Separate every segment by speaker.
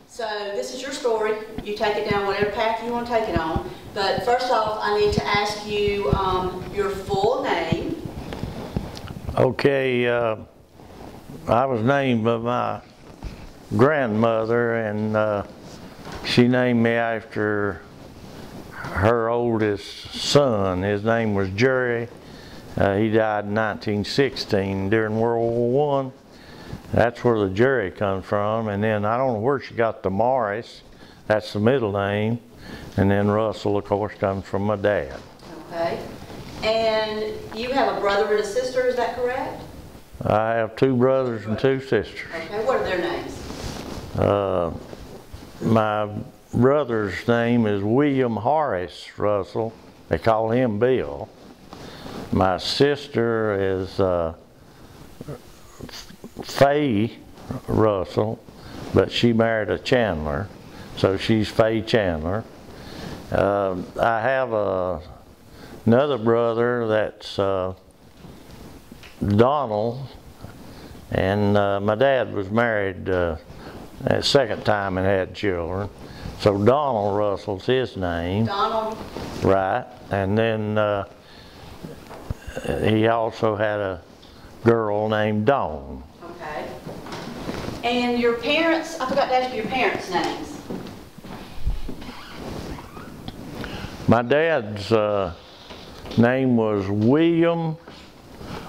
Speaker 1: So this is your story. You take it down whatever path you want to take it on. But first off, I need to ask you your full name.
Speaker 2: Okay, I was named by my grandmother, and she named me after her oldest son. His name was Jerry. He died in 1916 during World War I. That's where the Jerry comes from, and then I don't know where she got the Morris. That's the middle name, and then Russell, of course, comes from my dad.
Speaker 1: Okay. And you have a brother and a sister, is that correct?
Speaker 2: I have two brothers and two sisters.
Speaker 1: Okay, what are their names?
Speaker 2: My brother's name is William Horace Russell. They call him Bill. My sister is Faye Russell, but she married a Chandler, so she's Faye Chandler. I have another brother that's Donald, and my dad was married a second time and had children, so Donald Russell's his name.
Speaker 1: Donald.
Speaker 2: Right, and then he also had a girl named Dawn.
Speaker 1: Okay. And your parents, I forgot to ask you your parents' names.
Speaker 2: My dad's name was William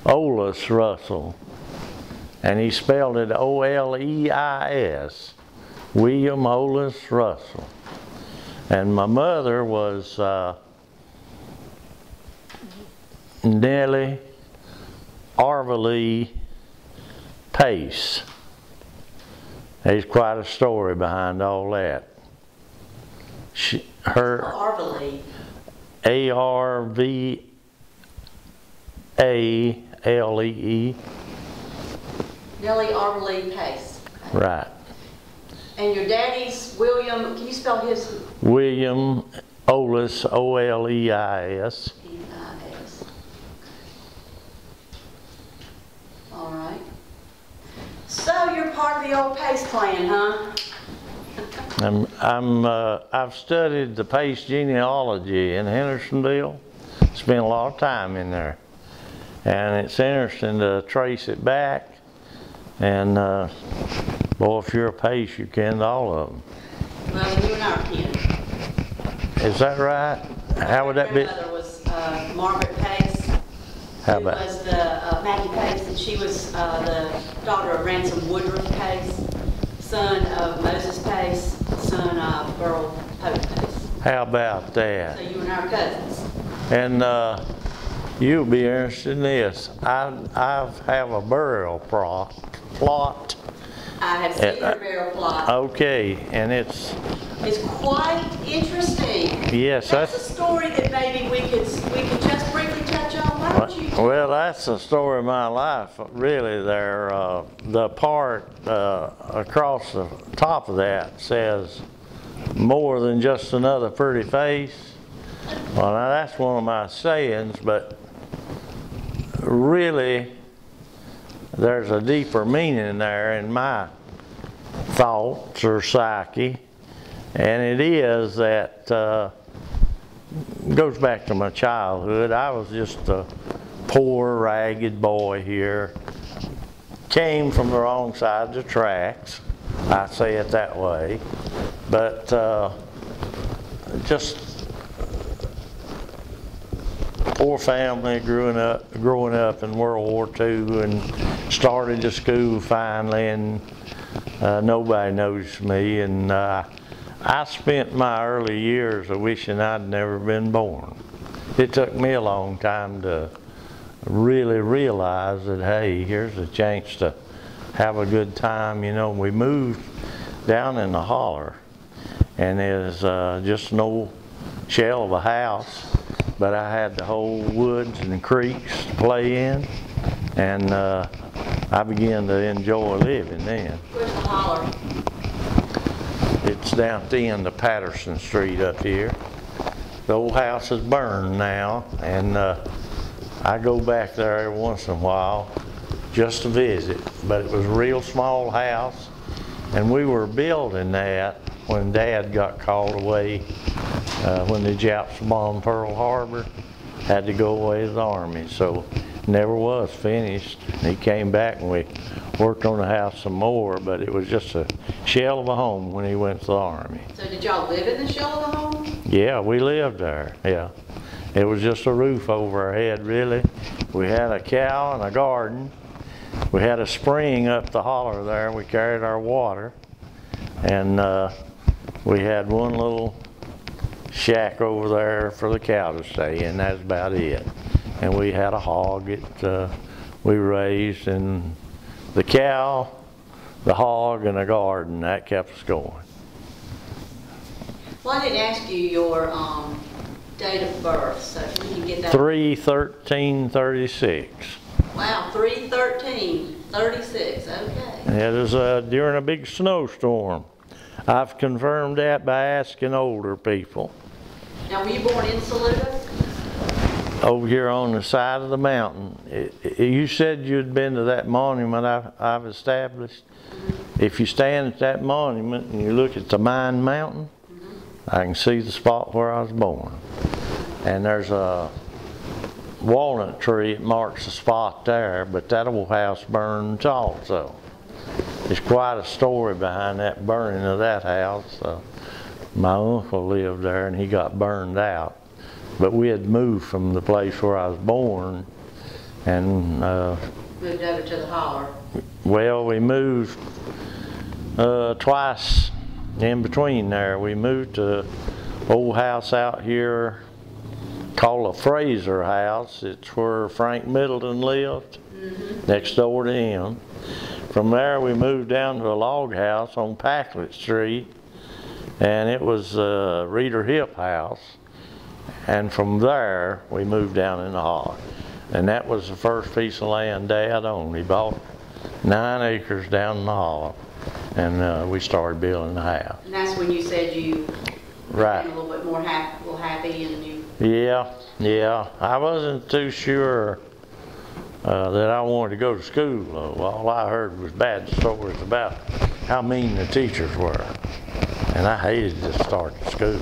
Speaker 2: Oleis Russell, and he spelled it O-L-E-I-S, William Oleis Russell. And my mother was Nellie Arvely Pace. There's quite a story behind all that.
Speaker 1: Arvely.
Speaker 2: A-R-V-A-L-E-E.
Speaker 1: Nellie Arvely Pace. Okay.
Speaker 2: Right.
Speaker 1: And your daddy's William, can you spell his?
Speaker 2: William Oleis, O-L-E-I-S.
Speaker 1: E-I-S. All right. So you're part of the old Pace clan, huh?
Speaker 2: I've studied the Pace genealogy in Hendersonville. Spent a lot of time in there, and it's interesting to trace it back. And boy, if you're a Pace, you ken all of them.
Speaker 1: Well, you and I are kin.
Speaker 2: Is that right? How would that be?
Speaker 1: My grandmother was Margaret Pace.
Speaker 2: How
Speaker 1: Who
Speaker 2: about?
Speaker 1: was the Maggie Pace, and she was the daughter of Ransom Woodruff Pace, son of Moses Pace, son of Earl Pope Pace.
Speaker 2: How about that?
Speaker 1: So you and I are cousins.
Speaker 2: And you'll be interested in this. I have a burial plot.
Speaker 1: I have seen your burial plot.
Speaker 2: Okay, and it's
Speaker 1: quite interesting.
Speaker 2: Yes,
Speaker 1: that's a story that maybe we could just briefly touch on. Why don't you?
Speaker 2: Well, that's the story of my life, really. There, the part across the top of that says, "More than just another pretty face." Well, now that's one of my sayings, but really, there's a deeper meaning there in my thoughts or psyche, and it is that goes back to my childhood. I was just a poor, ragged boy here. Came from the wrong side of the tracks. I say it that way, but just poor family growing up in World War II, and started to school finally, and Nobody knows me, and I spent my early years wishing I'd never been born. It took me a long time to really realize that, hey, here's a chance to have a good time. You know, we moved down in the holler, and there's just an old shell of a house, but I had the whole woods and creeks to play in, and I began to enjoy living then.
Speaker 1: Where's the holler?
Speaker 2: It's down at the end of Patterson Street up here. The old house is burned now, and I go back there every once in a while just to visit. But it was a real small house, and we were building that when Dad got called away when the Japs bombed Pearl Harbor. Had to go away to the Army, so never was finished. He came back and we worked on the house some more, but it was just a shell of a home when he went to the Army.
Speaker 1: So did y'all live in the shell of a home?
Speaker 2: Yeah, we lived there, yeah. It was just a roof over our head, really. We had a cow and a garden. We had a spring up the holler there. We carried our water. And we had one little shack over there for the cow to stay in. That's about it. And we had a hog that we raised, and the cow, the hog, and the garden, that kept us going.
Speaker 1: Well, I didn't ask you your date of birth, so if you can get that.
Speaker 2: 3/13/36.
Speaker 1: Wow, 3/13/36, okay.
Speaker 2: It was during a big snowstorm. I've confirmed that by asking older people.
Speaker 1: Now, were you born in Saluda?
Speaker 2: Over here on the side of the mountain. You said you'd been to that monument I've established. If you stand at that monument and you look at the Mine Mountain, I can see the spot where I was born. And there's a walnut tree that marks the spot there, but that old house burned also. There's quite a story behind that burning of that house. My uncle lived there and he got burned out. But we had moved from the place where I was born and
Speaker 1: Moved over to the holler.
Speaker 2: well, we moved twice in between there. We moved to an old house out here called a Fraser house. It's where Frank Middleton lived, next door to him. From there we moved down to a log house on Packlet Street, and it was a Reader Hip house. And from there we moved down in the holler. And that was the first piece of land Dad owned. He bought 9 acres down in the holler, and we started building the house.
Speaker 1: And that's when you said you
Speaker 2: Right.
Speaker 1: became a little bit more happy and you...
Speaker 2: Yeah. I wasn't too sure that I wanted to go to school, though. All I heard was bad stories about how mean the teachers were. And I hated to start school.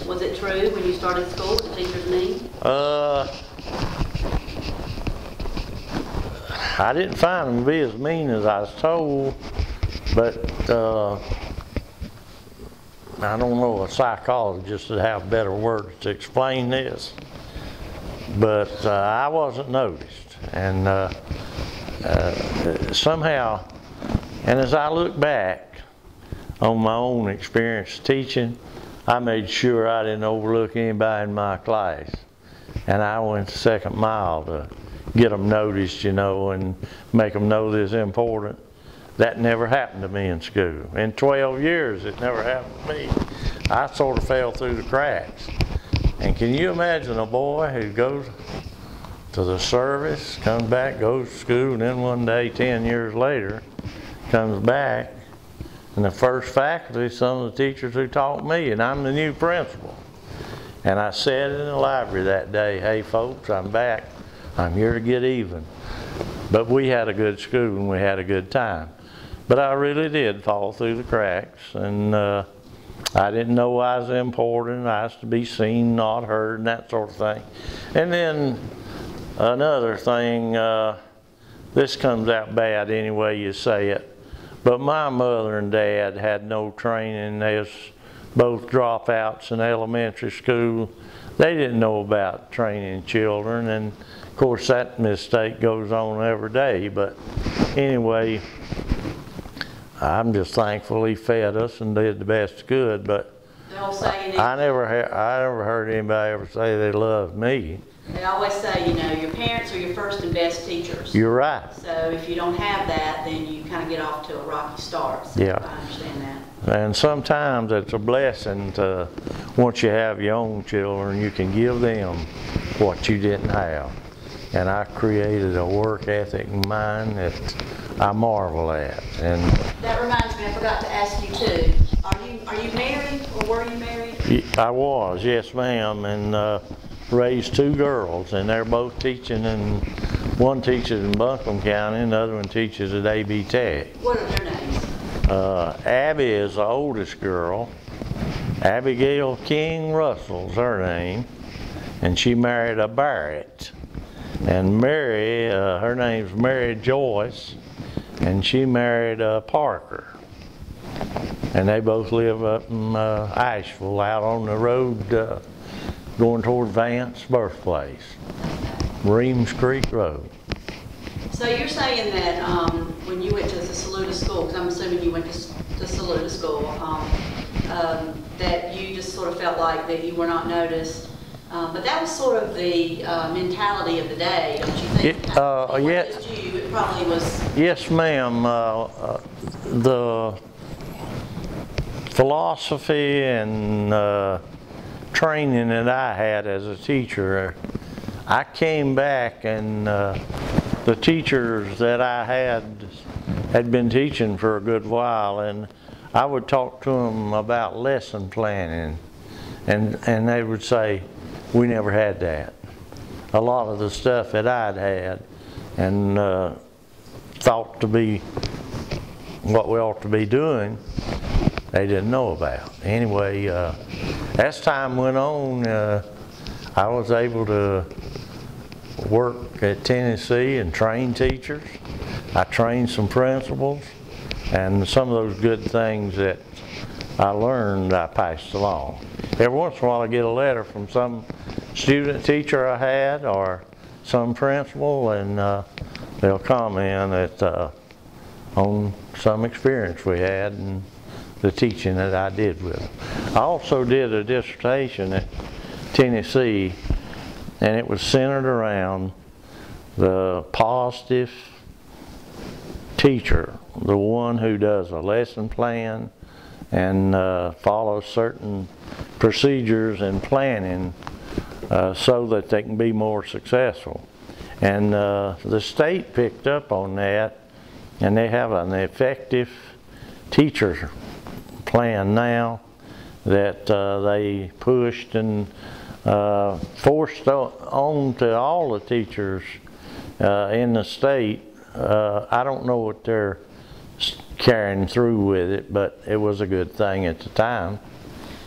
Speaker 1: Was it true when you started school, the teachers mean?
Speaker 2: I didn't find them to be as mean as I was told, but I don't know, a psychologist would have better words to explain this. But I wasn't noticed, and somehow, and as I look back on my own experience teaching, I made sure I didn't overlook anybody in my class, and I went the second mile to get them noticed, you know, and make them know this is important. That never happened to me in school. In 12 years, it never happened to me. I sort of fell through the cracks. And can you imagine a boy who goes to the service, comes back, goes to school, and then one day, 10 years later, comes back, and the first faculty is some of the teachers who taught me, and I'm the new principal. And I said in the library that day, hey folks, I'm back. I'm here to get even. But we had a good school and we had a good time. But I really did fall through the cracks, and I didn't know I was important. I was to be seen, not heard, and that sort of thing. And then another thing, this comes out bad any way you say it, but my mother and dad had no training. They was both dropouts in elementary school. They didn't know about training children, and of course that mistake goes on every day. But anyway, I'm just thankful he fed us and did the best he could, but
Speaker 1: The old saying is,
Speaker 2: I never heard anybody ever say they loved me.
Speaker 1: they always say, you know, your parents are your first and best teachers.
Speaker 2: You're right.
Speaker 1: So if you don't have that, then you kind of get off to a rocky start. So
Speaker 2: Yeah.
Speaker 1: I understand that.
Speaker 2: And sometimes it's a blessing to, once you have your own children, you can give them what you didn't have. And I created a work ethic in mine that I marvel at. And
Speaker 1: That reminds me, I forgot to ask you too. Are you married, or were you married?
Speaker 2: I was, yes ma'am, and raised 2 girls, and they're both teaching, and one teaches in Buncombe County, and the other one teaches at A.B. Tech.
Speaker 1: What are their names?
Speaker 2: Abby is the oldest girl. Abigail King Russell's her name, and she married a Barrett. And Mary, her name's Mary Joyce, and she married Parker. And they both live up in Asheville, out on the road going toward Vance's birthplace, Reams Creek Road.
Speaker 1: So you're saying that when you went to the Saluda school, because I'm assuming you went to Saluda school, that you just sort of felt like that you were not noticed. But that was sort of the mentality of the day, don't you think?
Speaker 2: It
Speaker 1: wasn't just you, it probably was.
Speaker 2: Yes, ma'am. The philosophy and training that I had as a teacher, I came back and the teachers that I had been teaching for a good while, and I would talk to them about lesson planning, and they would say, we never had that. A lot of the stuff that I'd had and thought to be what we ought to be doing, they didn't know about. Anyway, as time went on, I was able to work at Tennessee and train teachers. I trained some principals, and some of those good things that I learned I passed along. Every once in a while I get a letter from some student teacher I had or some principal, and they'll comment on some experience we had and the teaching that I did with them. I also did a dissertation at Tennessee, and it was centered around the positive teacher, the one who does a lesson plan and follows certain procedures and planning so that they can be more successful. And the state picked up on that, and they have an effective teacher plan now that they pushed and forced on to all the teachers in the state. I don't know what they're carrying through with it, but it was a good thing at the time.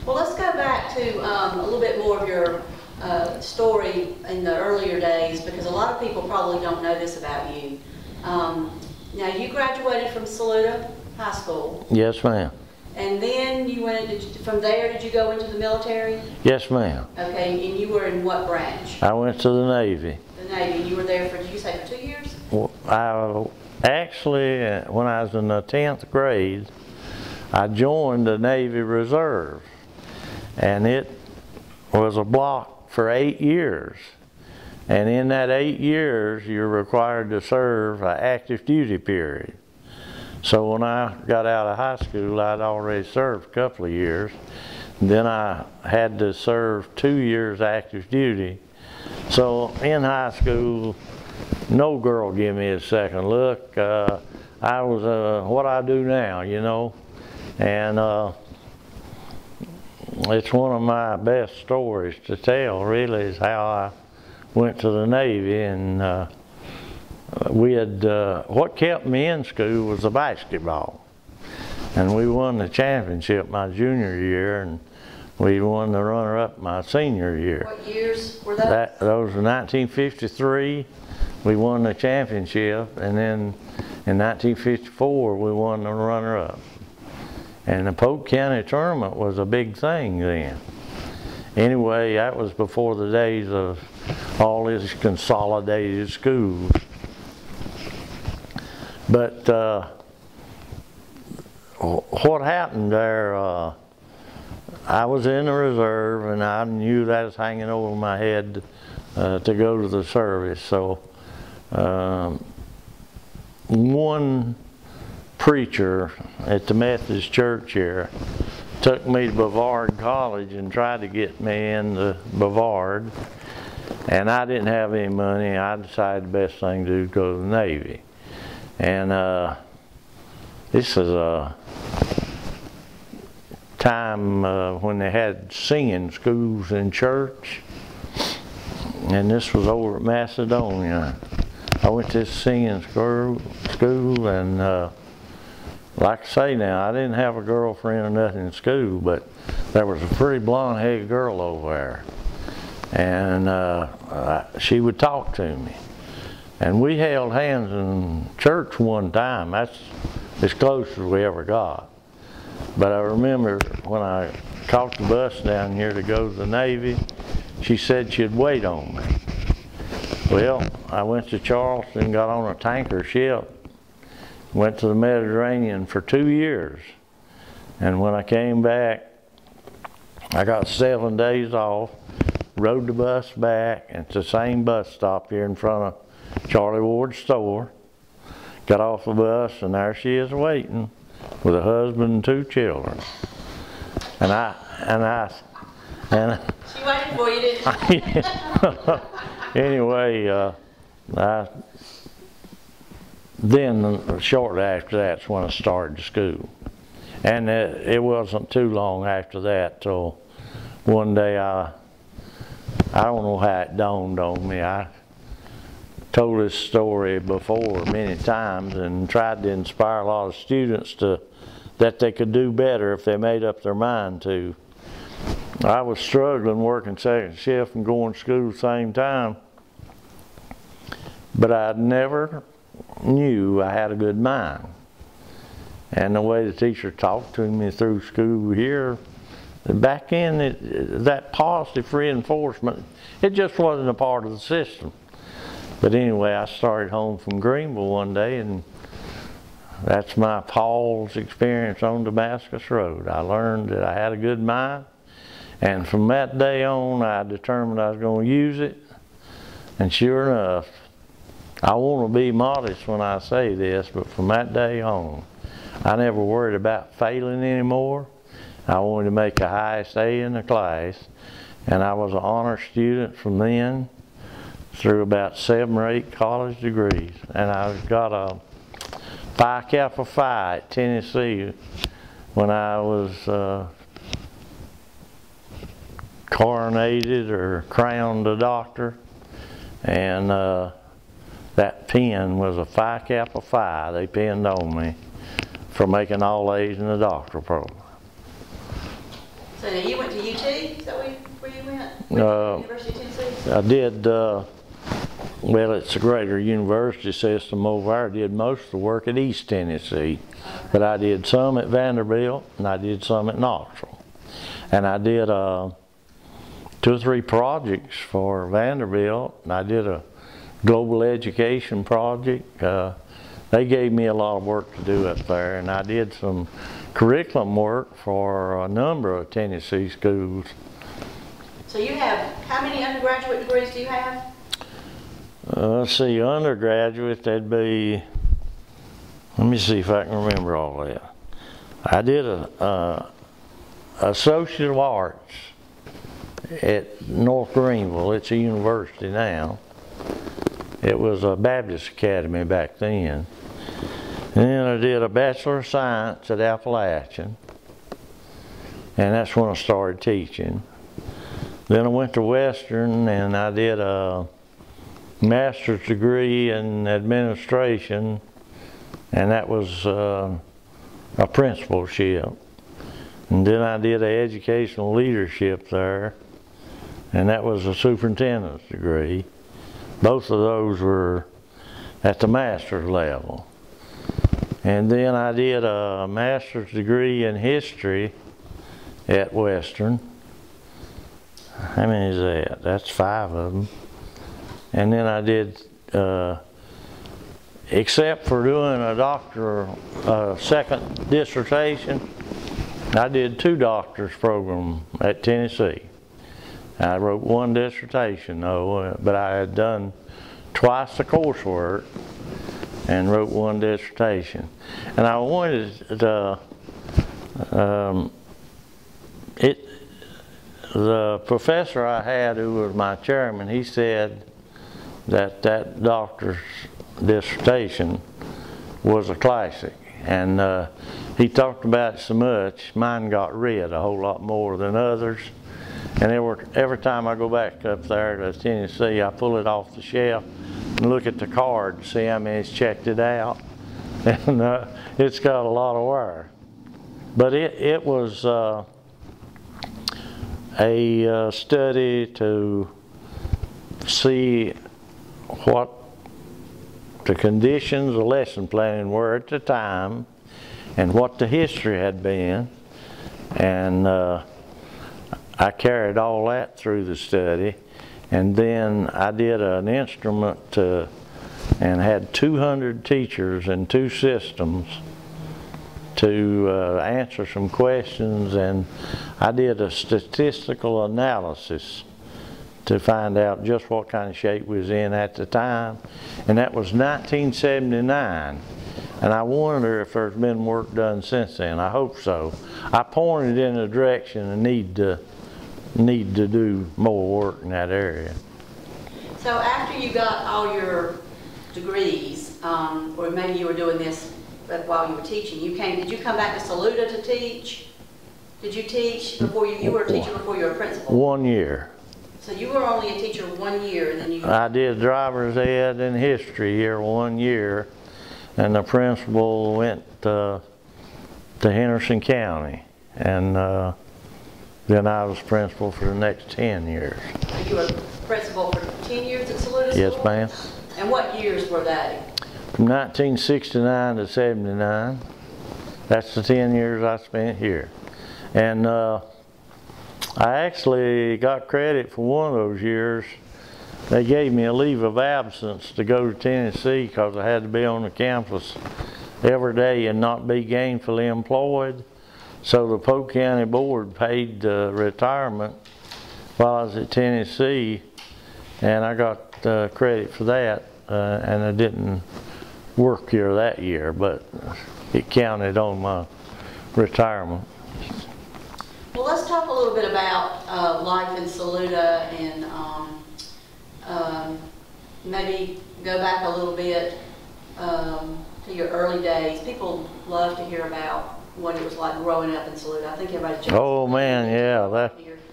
Speaker 1: Well, let's go back to a little bit more of your story in the earlier days, because a lot of people probably don't know this about you. Now, you graduated from Saluda High School.
Speaker 2: Yes, ma'am.
Speaker 1: And then you went from there, did you go into the military?
Speaker 2: Yes, ma'am.
Speaker 1: Okay, and you were in what branch?
Speaker 2: I went to the Navy.
Speaker 1: The Navy. You were there for, did you say for 2 years?
Speaker 2: Well, actually, when I was in the 10th grade, I joined the Navy Reserve, and it was a block for 8 years. And in that 8 years, you're required to serve an active duty period. So when I got out of high school, I'd already served a couple of years. Then I had to serve 2 years active duty. So in high school, no girl gave me a second look. I was what I do now, you know. And it's one of my best stories to tell, really, is how I went to the Navy. And we had, what kept me in school was the basketball. And we won the championship my junior year, and we won the runner-up my senior year.
Speaker 1: What years were those?
Speaker 2: Those were 1953, we won the championship, and then in 1954 we won the runner-up. And the Polk County tournament was a big thing then. Anyway, that was before the days of all these consolidated schools. But what happened there, I was in the reserve, and I knew that was hanging over my head to go to the service. So one preacher at the Methodist church here took me to Brevard College and tried to get me into Brevard, and I didn't have any money. I decided the best thing to do was go to the Navy. And this is a time when they had singing schools in church, and this was over at Macedonia. I went to this singing school, and like I say now, I didn't have a girlfriend or nothing in school, but there was a pretty blonde-headed girl over there, and she would talk to me. And we held hands in church one time. That's as close as we ever got. But I remember when I caught the bus down here to go to the Navy, she said she'd wait on me. Well, I went to Charleston, got on a tanker ship, went to the Mediterranean for 2 years. And when I came back, I got 7 days off, rode the bus back, and it's the same bus stop here in front of Charlie Ward's store. Got off the bus, and there she is waiting with a husband and 2 children. And
Speaker 1: she waited for you, didn't she?
Speaker 2: Anyway, then shortly after that's when I started school. And it wasn't too long after that till one day I don't know how it dawned on me. I told this story before many times and tried to inspire a lot of students that they could do better if they made up their mind to. I was struggling working second shift and going to school at the same time, but I never knew I had a good mind. And the way the teacher talked to me through school here, back in that positive reinforcement, it just wasn't a part of the system. But anyway, I started home from Greenville one day, and that's my Paul's experience on Damascus Road. I learned that I had a good mind, and from that day on, I determined I was going to use it. And sure enough, I want to be modest when I say this, but from that day on, I never worried about failing anymore. I wanted to make the highest A in the class, and I was an honor student from then through about 7 or 8 college degrees. And I got a Phi Kappa Phi at Tennessee when I was coronated or crowned a doctor, and that pin was a Phi Kappa Phi they pinned on me for making all A's in the doctoral program.
Speaker 1: So now you went to UT? Is that where you went? University of Tennessee?
Speaker 2: I did, well, it's a greater university system over there. I did most of the work at East Tennessee, but I did some at Vanderbilt and I did some at Knoxville. And I did 2 or 3 projects for Vanderbilt, and I did a global education project. They gave me a lot of work to do up there, and I did some curriculum work for a number of Tennessee schools.
Speaker 1: So you have, how many undergraduate degrees do you have?
Speaker 2: Let's see, undergraduate, that'd be, let me see if I can remember all that. I did a Associate of Arts at North Greenville. It's a university now. It was a Baptist Academy back then. And then I did a Bachelor of Science at Appalachian, and that's when I started teaching. Then I went to Western and I did a master's degree in administration, and that was a principalship. And then I did an educational leadership there, and that was a superintendent's degree. Both of those were at the master's level. And then I did a master's degree in history at Western. How many is that? That's 5 of them. And then I did except for doing a doctoral second dissertation, I did 2 doctor's programs at Tennessee. I wrote 1 dissertation though, but I had done twice the coursework and wrote 1 dissertation. And I wanted to, the professor I had who was my chairman, he said that doctor's dissertation was a classic. And he talked about it so much, mine got read a whole lot more than others. And every time I go back up there to Tennessee, I pull it off the shelf and look at the card to see how many's checked it out. And it's got a lot of wear. But it was a study to see what the conditions of lesson planning were at the time and what the history had been. And I carried all that through the study, and then I did an instrument and had 200 teachers in 2 systems to answer some questions, and I did a statistical analysis to find out just what kind of shape we was in at the time, and that was 1979. And I wonder if there's been work done since then. I hope so. I pointed in a direction and need to do more work in that area.
Speaker 1: So after you got all your degrees, or maybe you were doing this while you were teaching, did you come back to Saluda to teach? Did you teach before you were a teacher before you were a principal?
Speaker 2: 1 year.
Speaker 1: So you were only a teacher 1 year, and then you...
Speaker 2: I did driver's ed and history here 1 year, and the principal went to Henderson County, and then I was principal for the next 10 years.
Speaker 1: So you were principal for 10 years at Saluda School?
Speaker 2: Yes, ma'am.
Speaker 1: And what years were they?
Speaker 2: From 1969 to 79. That's the 10 years I spent here. And I actually got credit for one of those years. They gave me a leave of absence to go to Tennessee because I had to be on the campus every day and not be gainfully employed. So the Polk County Board paid retirement while I was at Tennessee, and I got credit for that, and I didn't work here that year, but it counted on my retirement.
Speaker 1: Well, let's talk a little bit about life in Saluda, and maybe go back a little bit to your early days. People love to hear about what it was like growing up in Saluda. I think everybody's...
Speaker 2: Oh man, yeah.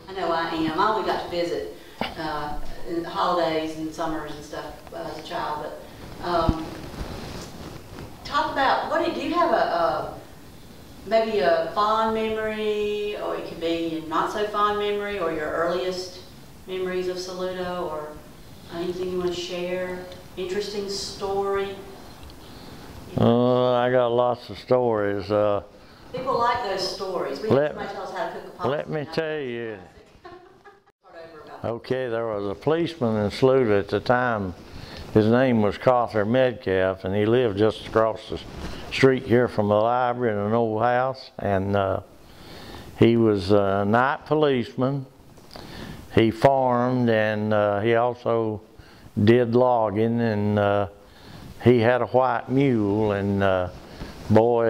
Speaker 1: I know I am. I only got to visit in holidays and summers and stuff as a child. But talk about, do you have maybe a fond memory, or it could be a not so fond memory, or your earliest memories of Saluda, or anything you want to share? Interesting story?
Speaker 2: I got lots of stories.
Speaker 1: People like those stories. We have somebody tell us how to cook a pasta.
Speaker 2: Let me tell you. Okay, there was a policeman in Saluda at the time. His name was Cawthon Metcalf, and he lived just across the street here from the library in an old house. And he was a night policeman. He farmed, and he also did logging, and he had a white mule, and boy,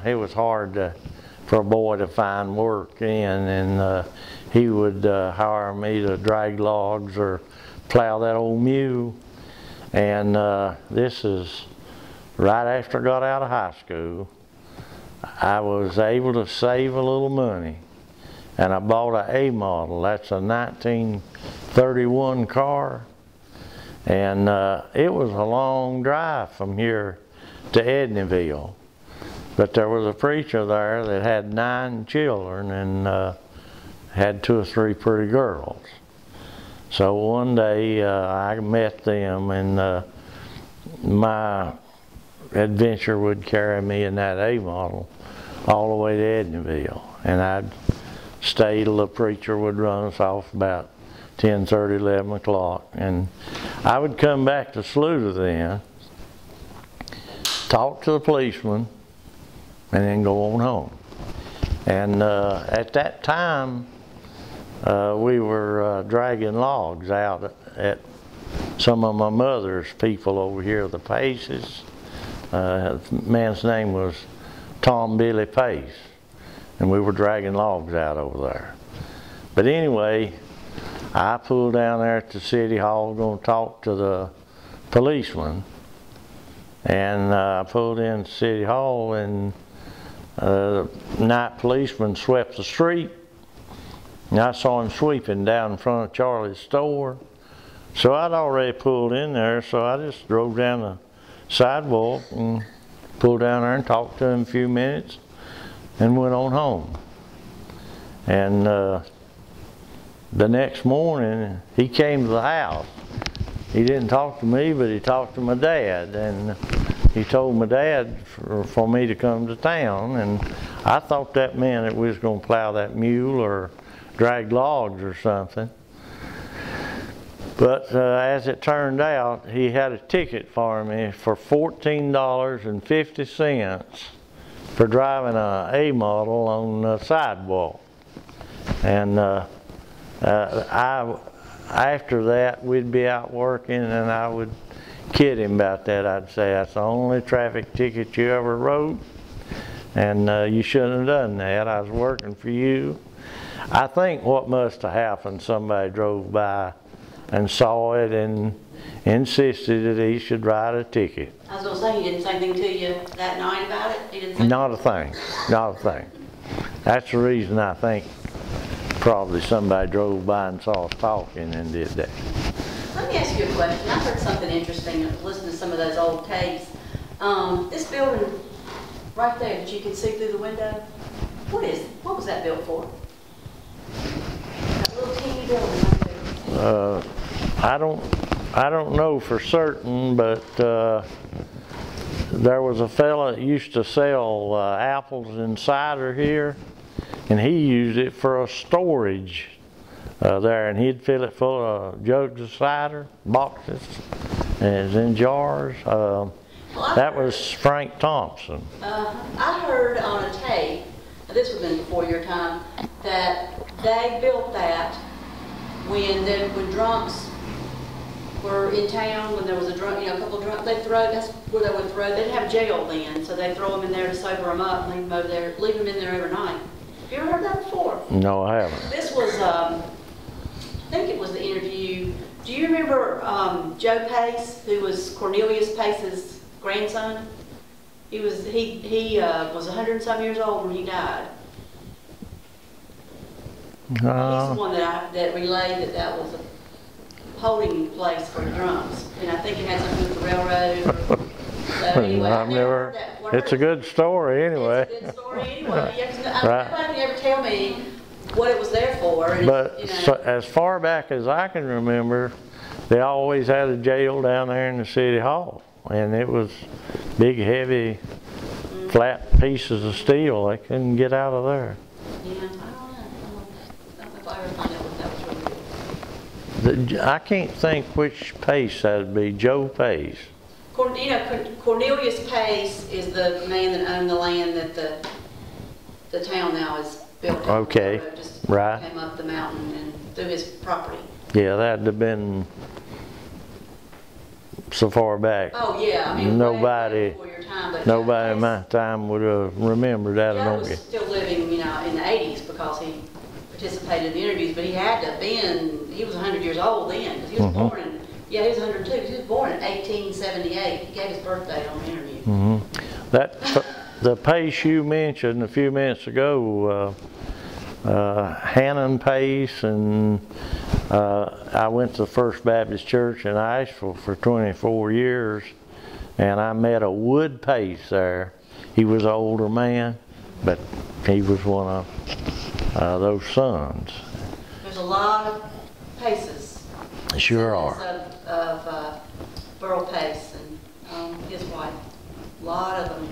Speaker 2: it was hard for a boy to find work in, and he would hire me to drag logs or plow that old mule. And this is right after I got out of high school. I was able to save a little money, and I bought an A model. That's a 1931 car, and it was a long drive from here to Edneyville. But there was a preacher there that had 9 children and had 2 or 3 pretty girls. So one day I met them, and my adventure would carry me in that A model all the way to Edneyville. And I'd stay till the preacher would run us off about 10:30, 11 o'clock. And I would come back to Saluda then, talk to the policeman, and then go on home. And at that time, we were dragging logs out at some of my mother's people over here, the Paces. The man's name was Tom Billy Pace, and we were dragging logs out over there. But anyway, I pulled down there at the city hall going to talk to the policeman, and I pulled in City Hall, and the night policeman swept the street, and I saw him sweeping down in front of Charlie's store. So I'd already pulled in there, so I just drove down the sidewalk and pulled down there and talked to him a few minutes and went on home. And the next morning, he came to the house. He didn't talk to me, but he talked to my dad, and he told my dad for me to come to town, and I thought that meant that we was going to plow that mule or drag logs or something. But as it turned out, he had a ticket for me for $14.50 for driving a A-model on the sidewalk. And after that, we'd be out working, and I would kid him about that. I'd say, that's the only traffic ticket you ever wrote, and you shouldn't have done that. I was working for you. I think what must have happened, somebody drove by and saw it and insisted that he should write a ticket.
Speaker 1: I was going to say, he didn't say anything to you that night about it? He didn't say
Speaker 2: Not a thing, not a thing. That's the reason I think probably somebody drove by and saw us talking and did that.
Speaker 1: Let me ask you a question. I heard something interesting listening to some of those old tapes. This building right there that you can see through the window, what was that built for? That little teeny building right there.
Speaker 2: I don't know for certain, but there was a fella that used to sell apples and cider here, and he used it for a storage there, and he'd fill it full of jugs of cider, boxes, and it's in jars. That was Frank Thompson.
Speaker 1: I heard on a tape, this would have been before your time, that they built that when drunks were in town, when there was a drunk, a couple of drunks, that's where they would throw. They didn't have jail then, so they'd throw them in there to sober them up and leave them in there overnight. Have you ever heard that before?
Speaker 2: No, I haven't.
Speaker 1: This was, I think it was the interview. Do you remember Joe Pace, who was Cornelius Pace's grandson? He was 100 and some years old when he died. He's the one that relayed that was a holding place for drunks, and I think it had something with the railroad. So anyway,
Speaker 2: I've never heard that. It's a good story anyway.
Speaker 1: It's a good story anyway. Right. Nobody can ever tell me what it was there for. And
Speaker 2: but so, as far back as I can remember, they always had a jail down there in the city hall, and it was big, heavy, flat pieces of steel. They couldn't get out of there.
Speaker 1: Yeah, I don't know. I don't know if I ever found out what that was really.
Speaker 2: I can't think which Pace that'd be. Joe Pace.
Speaker 1: Cornelius Pace is the man that owned the land that the town now is built on.
Speaker 2: Okay,
Speaker 1: Just
Speaker 2: right.
Speaker 1: Came up the mountain and through his property.
Speaker 2: Yeah, that'd have been so far back.
Speaker 1: Oh yeah, I mean
Speaker 2: nobody
Speaker 1: before your time, but
Speaker 2: in my time would have remembered that.
Speaker 1: Joe was still living, in the 80s because he participated in the interviews, but he had to have been, he was 100 years old then, because he was born in, he was 102, because he was born in 1878. He gave his birthday on the interview.
Speaker 2: The Pace you mentioned a few minutes ago, Hannon Pace, and I went to the First Baptist Church in Asheville for 24 years, and I met a Wood Pace there. He was an older man, but he was one of those sons.
Speaker 1: There's a lot of Paces.
Speaker 2: Sure are.
Speaker 1: Of Burl Pace and his wife. A lot of them.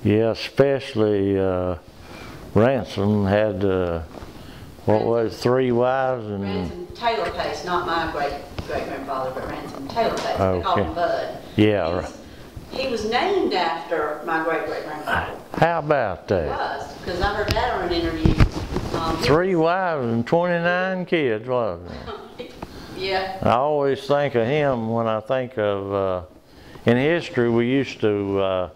Speaker 2: Yeah, especially Ransom had, what was it, 3 wives? And
Speaker 1: Ransom Taylor Pace, not my great-grandfather, but Ransom Taylor Pace.
Speaker 2: Okay.
Speaker 1: They called him Bud.
Speaker 2: Yeah, right.
Speaker 1: he was named after my great-great-grandfather.
Speaker 2: How about
Speaker 1: He
Speaker 2: that?
Speaker 1: was, because I heard that on an interview.
Speaker 2: 3 wives and 29 kids, wasn't it?
Speaker 1: Yeah.
Speaker 2: I always think of him when I think of, in history we used to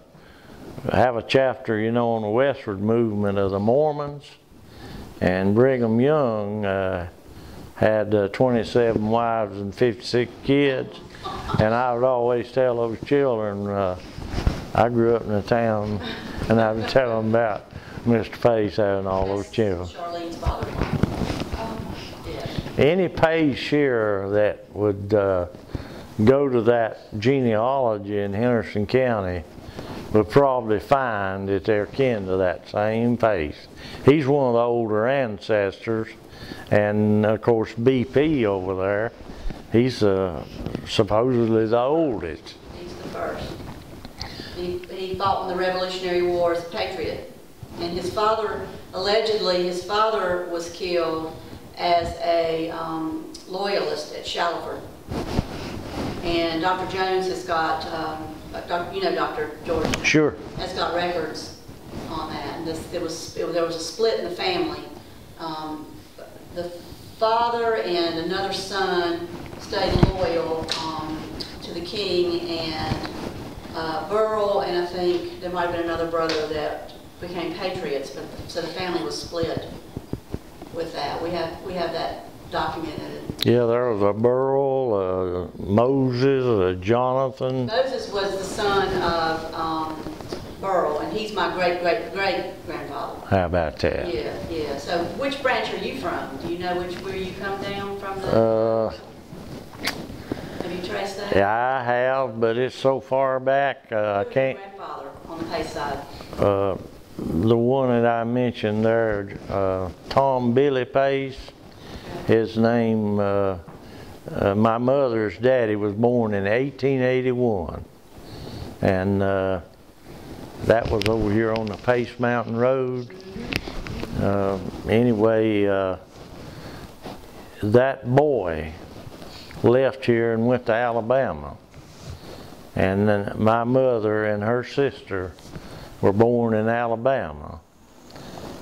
Speaker 2: have a chapter, you know, on the westward movement of the Mormons, and Brigham Young had 27 wives and 56 kids, and I would always tell those children, I grew up in a town, and I would tell them about Mr. Pace having all those children.
Speaker 1: Charlene's father. Yeah.
Speaker 2: Any Pace shearer that would go to that genealogy in Henderson County would probably find that they're kin to that same Pace. He's one of the older ancestors, and of course BP over there, he's supposedly the oldest.
Speaker 1: He's the first. He fought in the Revolutionary War as a patriot, and his father, allegedly, his father was killed as a loyalist at Shallowford. And Dr. Jones has got, you know Dr. Jordan?
Speaker 2: Sure.
Speaker 1: Has got records on that. And there was a split in the family. The father and another son stayed loyal to the king, and Burrell, and I think there might have been another brother that became patriots, but so the family was split with that. We have that documented.
Speaker 2: Yeah, there was a Burrell, Moses, a Jonathan.
Speaker 1: Moses was the son of Burrell, and he's my great-great-great-grandfather.
Speaker 2: How about that?
Speaker 1: Yeah, yeah. So which branch are you from? Do you know where you come down from? Have you traced that?
Speaker 2: Yeah, I have, but it's so far back, I can't.
Speaker 1: Your grandfather on the Pace side?
Speaker 2: The one that I mentioned there, Tom Billy Pace, his name, my mother's daddy was born in 1881, and that was over here on the Pace Mountain Road. Anyway, that boy left here and went to Alabama, and then my mother and her sister were born in Alabama,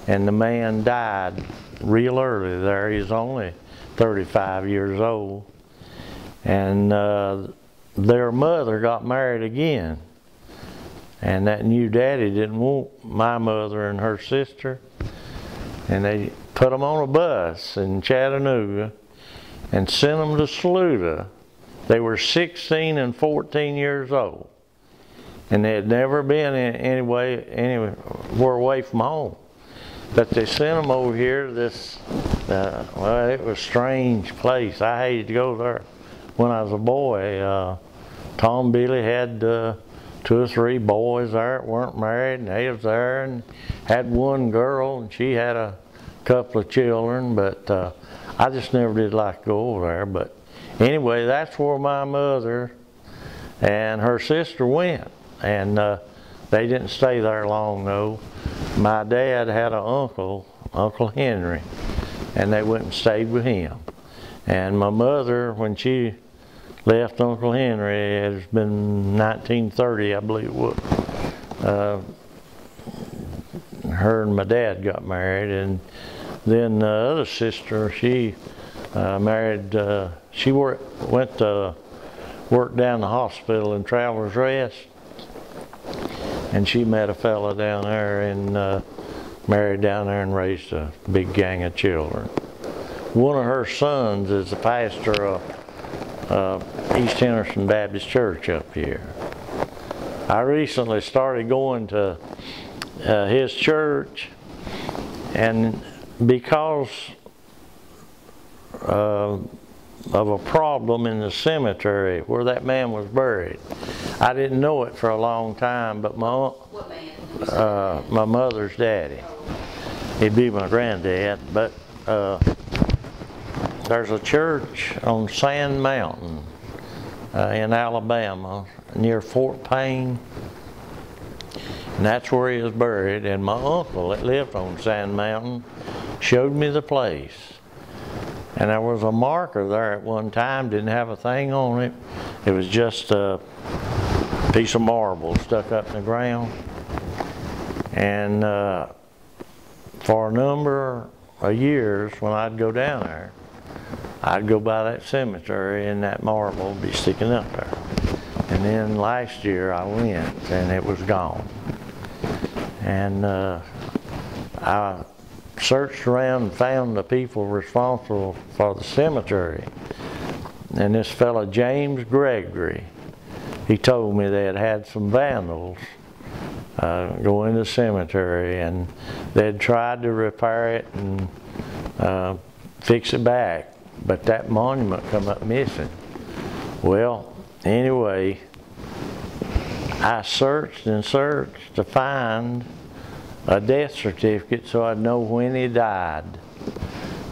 Speaker 2: and the man died real early there. He was only 35 years old, and their mother got married again, and that new daddy didn't want my mother and her sister, and they put them on a bus in Chattanooga and sent them to Saluda. They were 16 and 14 years old, and they had never been anywhere away from home. But they sent them over here to this, well, it was a strange place. I hated to go there when I was a boy. Tom Billy had 2 or 3 boys there that weren't married, and they was there and had one girl, and she had a couple of children, but I just never did like to go over there. But anyway, that's where my mother and her sister went, and they didn't stay there long though. My dad had an uncle, Uncle Henry, and they went and stayed with him. And my mother, when she left Uncle Henry, it has been 1930, I believe it was, her and my dad got married, and then the other sister, she married, she went to work down the hospital in Travelers Rest, and she met a fella down there and married down there and raised a big gang of children. One of her sons is the pastor of East Henderson Baptist Church up here. I recently started going to his church, and because of a problem in the cemetery where that man was buried, I didn't know it for a long time, but
Speaker 1: What man?
Speaker 2: my mother's daddy, he'd be my granddad, but there's a church on Sand Mountain in Alabama near Fort Payne, and that's where he was buried. And my uncle that lived on Sand Mountain showed me the place, and there was a marker there at one time, didn't have a thing on it. It was just piece of marble stuck up in the ground. And for a number of years, when I'd go down there, I'd go by that cemetery and that marble would be sticking up there. And then last year I went and it was gone. And I searched around and found the people responsible for the cemetery. And this fella, James Gregory, he told me they had had some vandals go in the cemetery, and they'd tried to repair it and fix it back, but that monument come up missing. Well, anyway, I searched and searched to find a death certificate so I'd know when he died.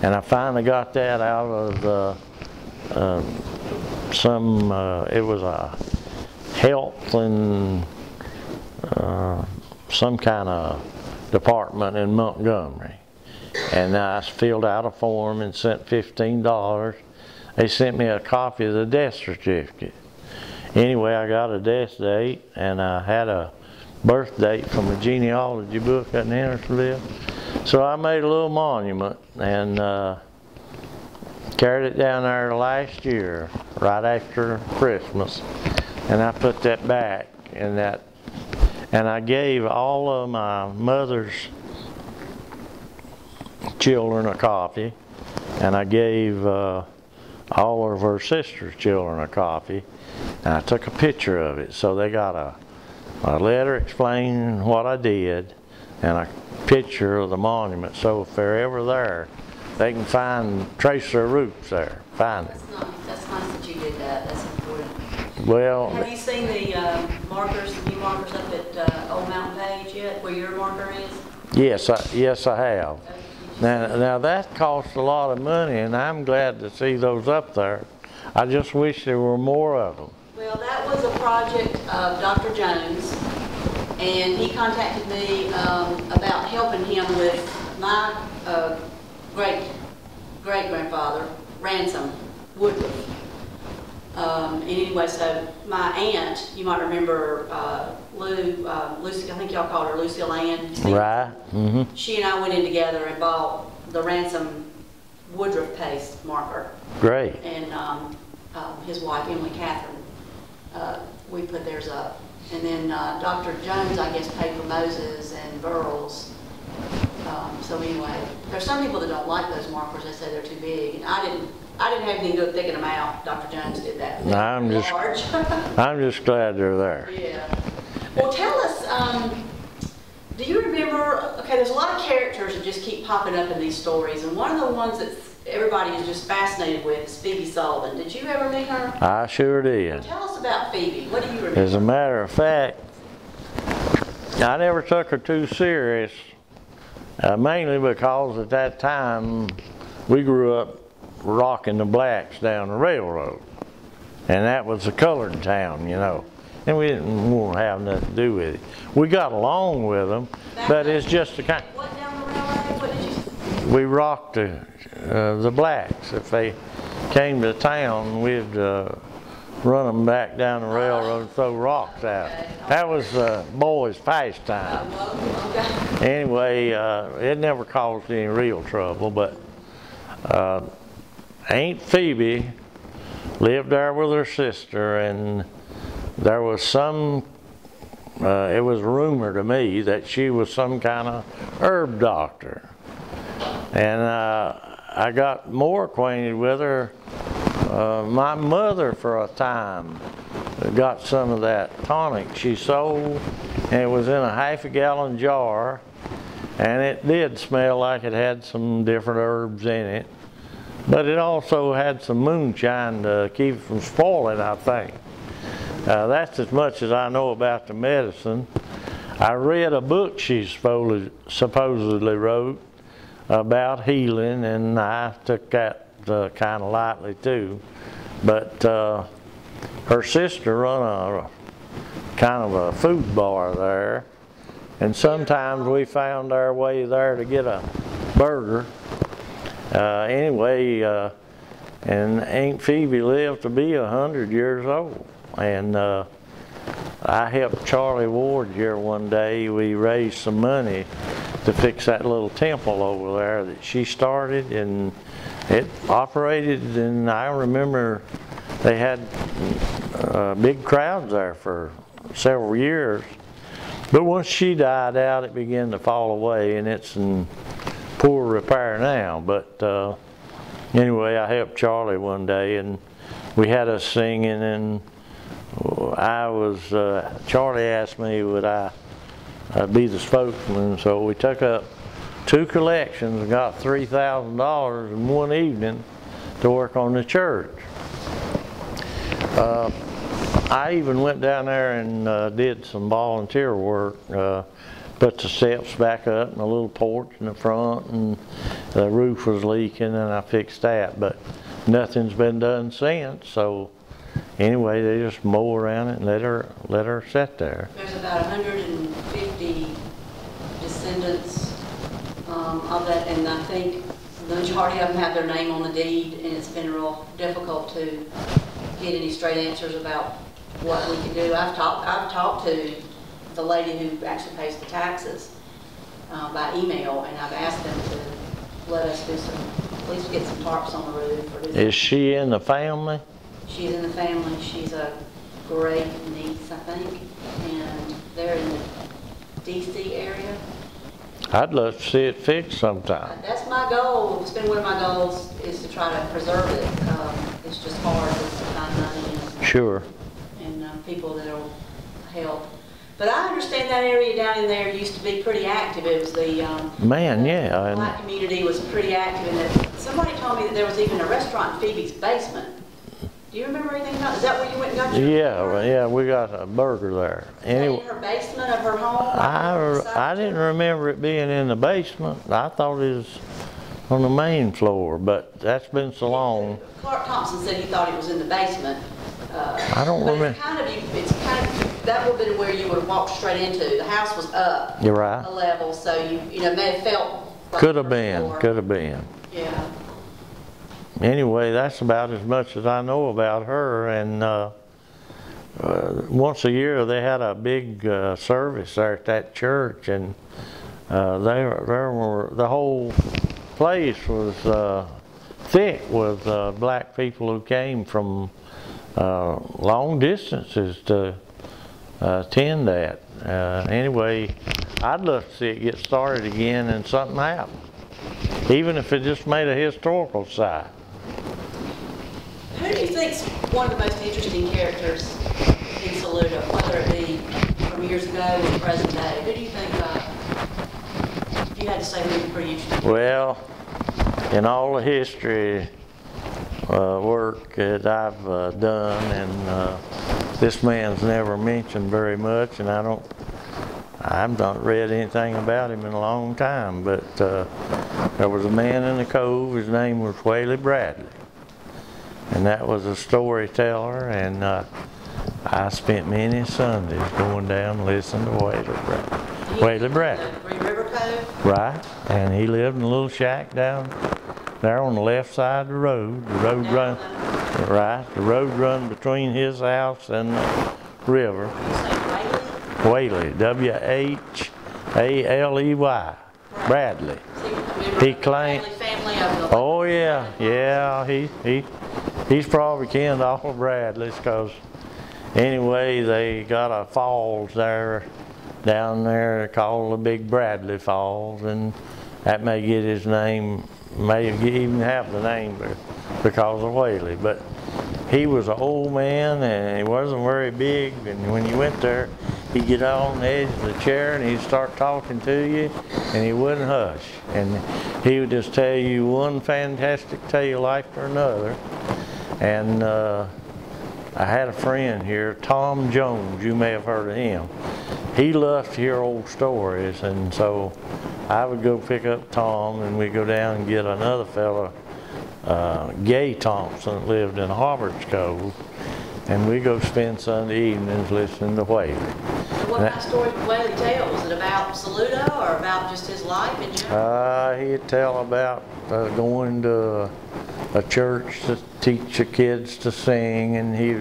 Speaker 2: And I finally got that out of it was a health and some kind of department in Montgomery. And I filled out a form and sent $15. They sent me a copy of the death certificate. Anyway, I got a death date, and I had a birth date from a genealogy book at Hendersonville. So I made a little monument and carried it down there last year, right after Christmas. And I put that back in that, and I gave all of my mother's children a copy, and I gave all of her sister's children a copy, and I took a picture of it. So they got a letter explaining what I did and a picture of the monument, so if they're ever there, they can trace their roots there, find it.
Speaker 1: That's nice that you did that. That's important.
Speaker 2: Well,
Speaker 1: have you seen the markers, the new markers up at Old Mountain Page yet, where your marker is?
Speaker 2: Yes, I have. Now that costs a lot of money, and I'm glad to see those up there. I just wish there were more of them.
Speaker 1: Well, that was a project of Dr. Jones, and he contacted me about helping him with my great-grandfather, Ransom Woodruff. And anyway, so my aunt, you might remember Lucy, I think y'all called her Lucy Ann.
Speaker 2: Right. Mm-hmm.
Speaker 1: She and I went in together and bought the Ransom Woodruff paste marker.
Speaker 2: Great.
Speaker 1: And his wife, Emily Catherine, we put theirs up. And then Dr. Jones, I guess, paid for Moses and Burrell's. So anyway, there's some people that don't like those markers. They say they're too big. And I didn't have anything to do with picking them out. Dr. Jones did that.
Speaker 2: I'm just glad they're there.
Speaker 1: Yeah. Well, tell us, do you remember, okay, there's a lot of characters that just keep popping up in these stories, and one of the ones that everybody is just fascinated with is Phoebe Sullivan. Did you ever meet her?
Speaker 2: I sure did.
Speaker 1: Well, tell us about Phoebe. What do you remember?
Speaker 2: As a matter of fact, I never took her too serious, mainly because at that time we grew up rocking the blacks down the railroad, and that was a colored town, you know, and we didn't want to have nothing to do with it. We got along with them, but it's just the kind.
Speaker 1: What down the railroad? What did you?
Speaker 2: We rocked the blacks. If they came to town, we'd run them back down the railroad and throw rocks out.
Speaker 1: Okay.
Speaker 2: That was boys' pastime.
Speaker 1: Okay.
Speaker 2: Anyway, it never caused any real trouble, but Aunt Phoebe lived there with her sister, and there was some, it was rumored to me that she was some kind of herb doctor. And I got more acquainted with her. My mother, for a time, got some of that tonic she sold, and it was in a half-a-gallon jar, and it did smell like it had some different herbs in it, but it also had some moonshine to keep it from spoiling, I think. That's as much as I know about the medicine. I read a book she supposedly wrote about healing, and I took that kind of lightly too. But her sister run a kind of a food bar there, and sometimes we found our way there to get a burger. Anyway, and Aunt Phoebe lived to be 100 years old, and I helped Charlie Ward here one day. We raised some money to fix that little temple over there that she started, and it operated, and I remember they had big crowds there for several years. But once she died out, it began to fall away, and it's in poor repair now. But anyway, I helped Charlie one day, and we had us singing, and Charlie asked me would I be the spokesman, so we took up 2 collections and got $3,000 in one evening to work on the church. I even went down there and did some volunteer work, put the steps back up and a little porch in the front, and the roof was leaking, and I fixed that, but nothing's been done since. So anyway, they just mow around it and let her sit there.
Speaker 1: There's about 150 descendants of that, and I think the majority of them have their name on the deed, and it's been real difficult to get any straight answers about what we can do. I've talked to the lady who actually pays the taxes by email, and I've asked them to let us do at least get some tarps on the roof. Or
Speaker 2: Is she in the family?
Speaker 1: She's in the family. She's a great niece, I think, and they're in the D.C. area.
Speaker 2: I'd love to see it fixed sometime.
Speaker 1: That's my goal. It's been one of my goals, is to try to preserve it. It's just hard to find money and,
Speaker 2: sure.
Speaker 1: and people that will help. But I understand that area down in there used to be pretty active. It was the
Speaker 2: Man, yeah.
Speaker 1: black community was pretty active, and that somebody told me that there was even a restaurant in Phoebe's basement. Do you remember anything about? Is that where you went and got your?
Speaker 2: Yeah, we got a burger there.
Speaker 1: Anyway, in her basement of her home.
Speaker 2: I didn't remember it being in the basement. I thought it was on the main floor, but that's been so long.
Speaker 1: Clark Thompson said he thought it was in the basement.
Speaker 2: I don't remember.
Speaker 1: It's kind of that would have been where you would have walked straight into. The house was up.
Speaker 2: You're right.
Speaker 1: A level, so you know may have felt. Like
Speaker 2: could have been.
Speaker 1: Yeah.
Speaker 2: Anyway, that's about as much as I know about her. And once a year they had a big service there at that church, and the whole place was thick with black people who came from long distances to attend that. Anyway, I'd love to see it get started again and something happen, even if it just made a historical site.
Speaker 1: Who do you think's one of the most interesting characters in Saluda, whether it be from years ago or present day? Who do you think, if you had to say who's pretty interesting?
Speaker 2: Well, in all the history work that I've done, and this man's never mentioned very much, and I've not read anything about him in a long time, but there was a man in the cove, his name was Whaley Bradley. And that was a storyteller, and I spent many Sundays going down and listening to Whaley Bradley.
Speaker 1: Green River Cove?
Speaker 2: Right, and he lived in a little shack down there on the left side of the road. The road run between his house and the river.
Speaker 1: You say
Speaker 2: Whaley, W-H-A-L-E-Y, Bradley. He claimed. Oh yeah, he's probably kin to all of Bradley's, because anyway, they got a falls there, down there called the Big Bradley Falls, and that may get his name, may even have the name because of Whaley. But he was an old man, and he wasn't very big, and when you went there, he'd get on the edge of the chair and he'd start talking to you, and he wouldn't hush. And he would just tell you one fantastic tale after another. And I had a friend here, Tom Jones, you may have heard of him. He loved to hear old stories, and so I would go pick up Tom, and we'd go down and get another fella, Gay Thompson, that lived in Harvard's Cove, and we'd go spend Sunday evenings listening to Whaley.
Speaker 1: What kind of story did Whaley tell? Was it about Saluda or about just his life in general?
Speaker 2: He'd tell about going to a church to teach the kids to sing, and he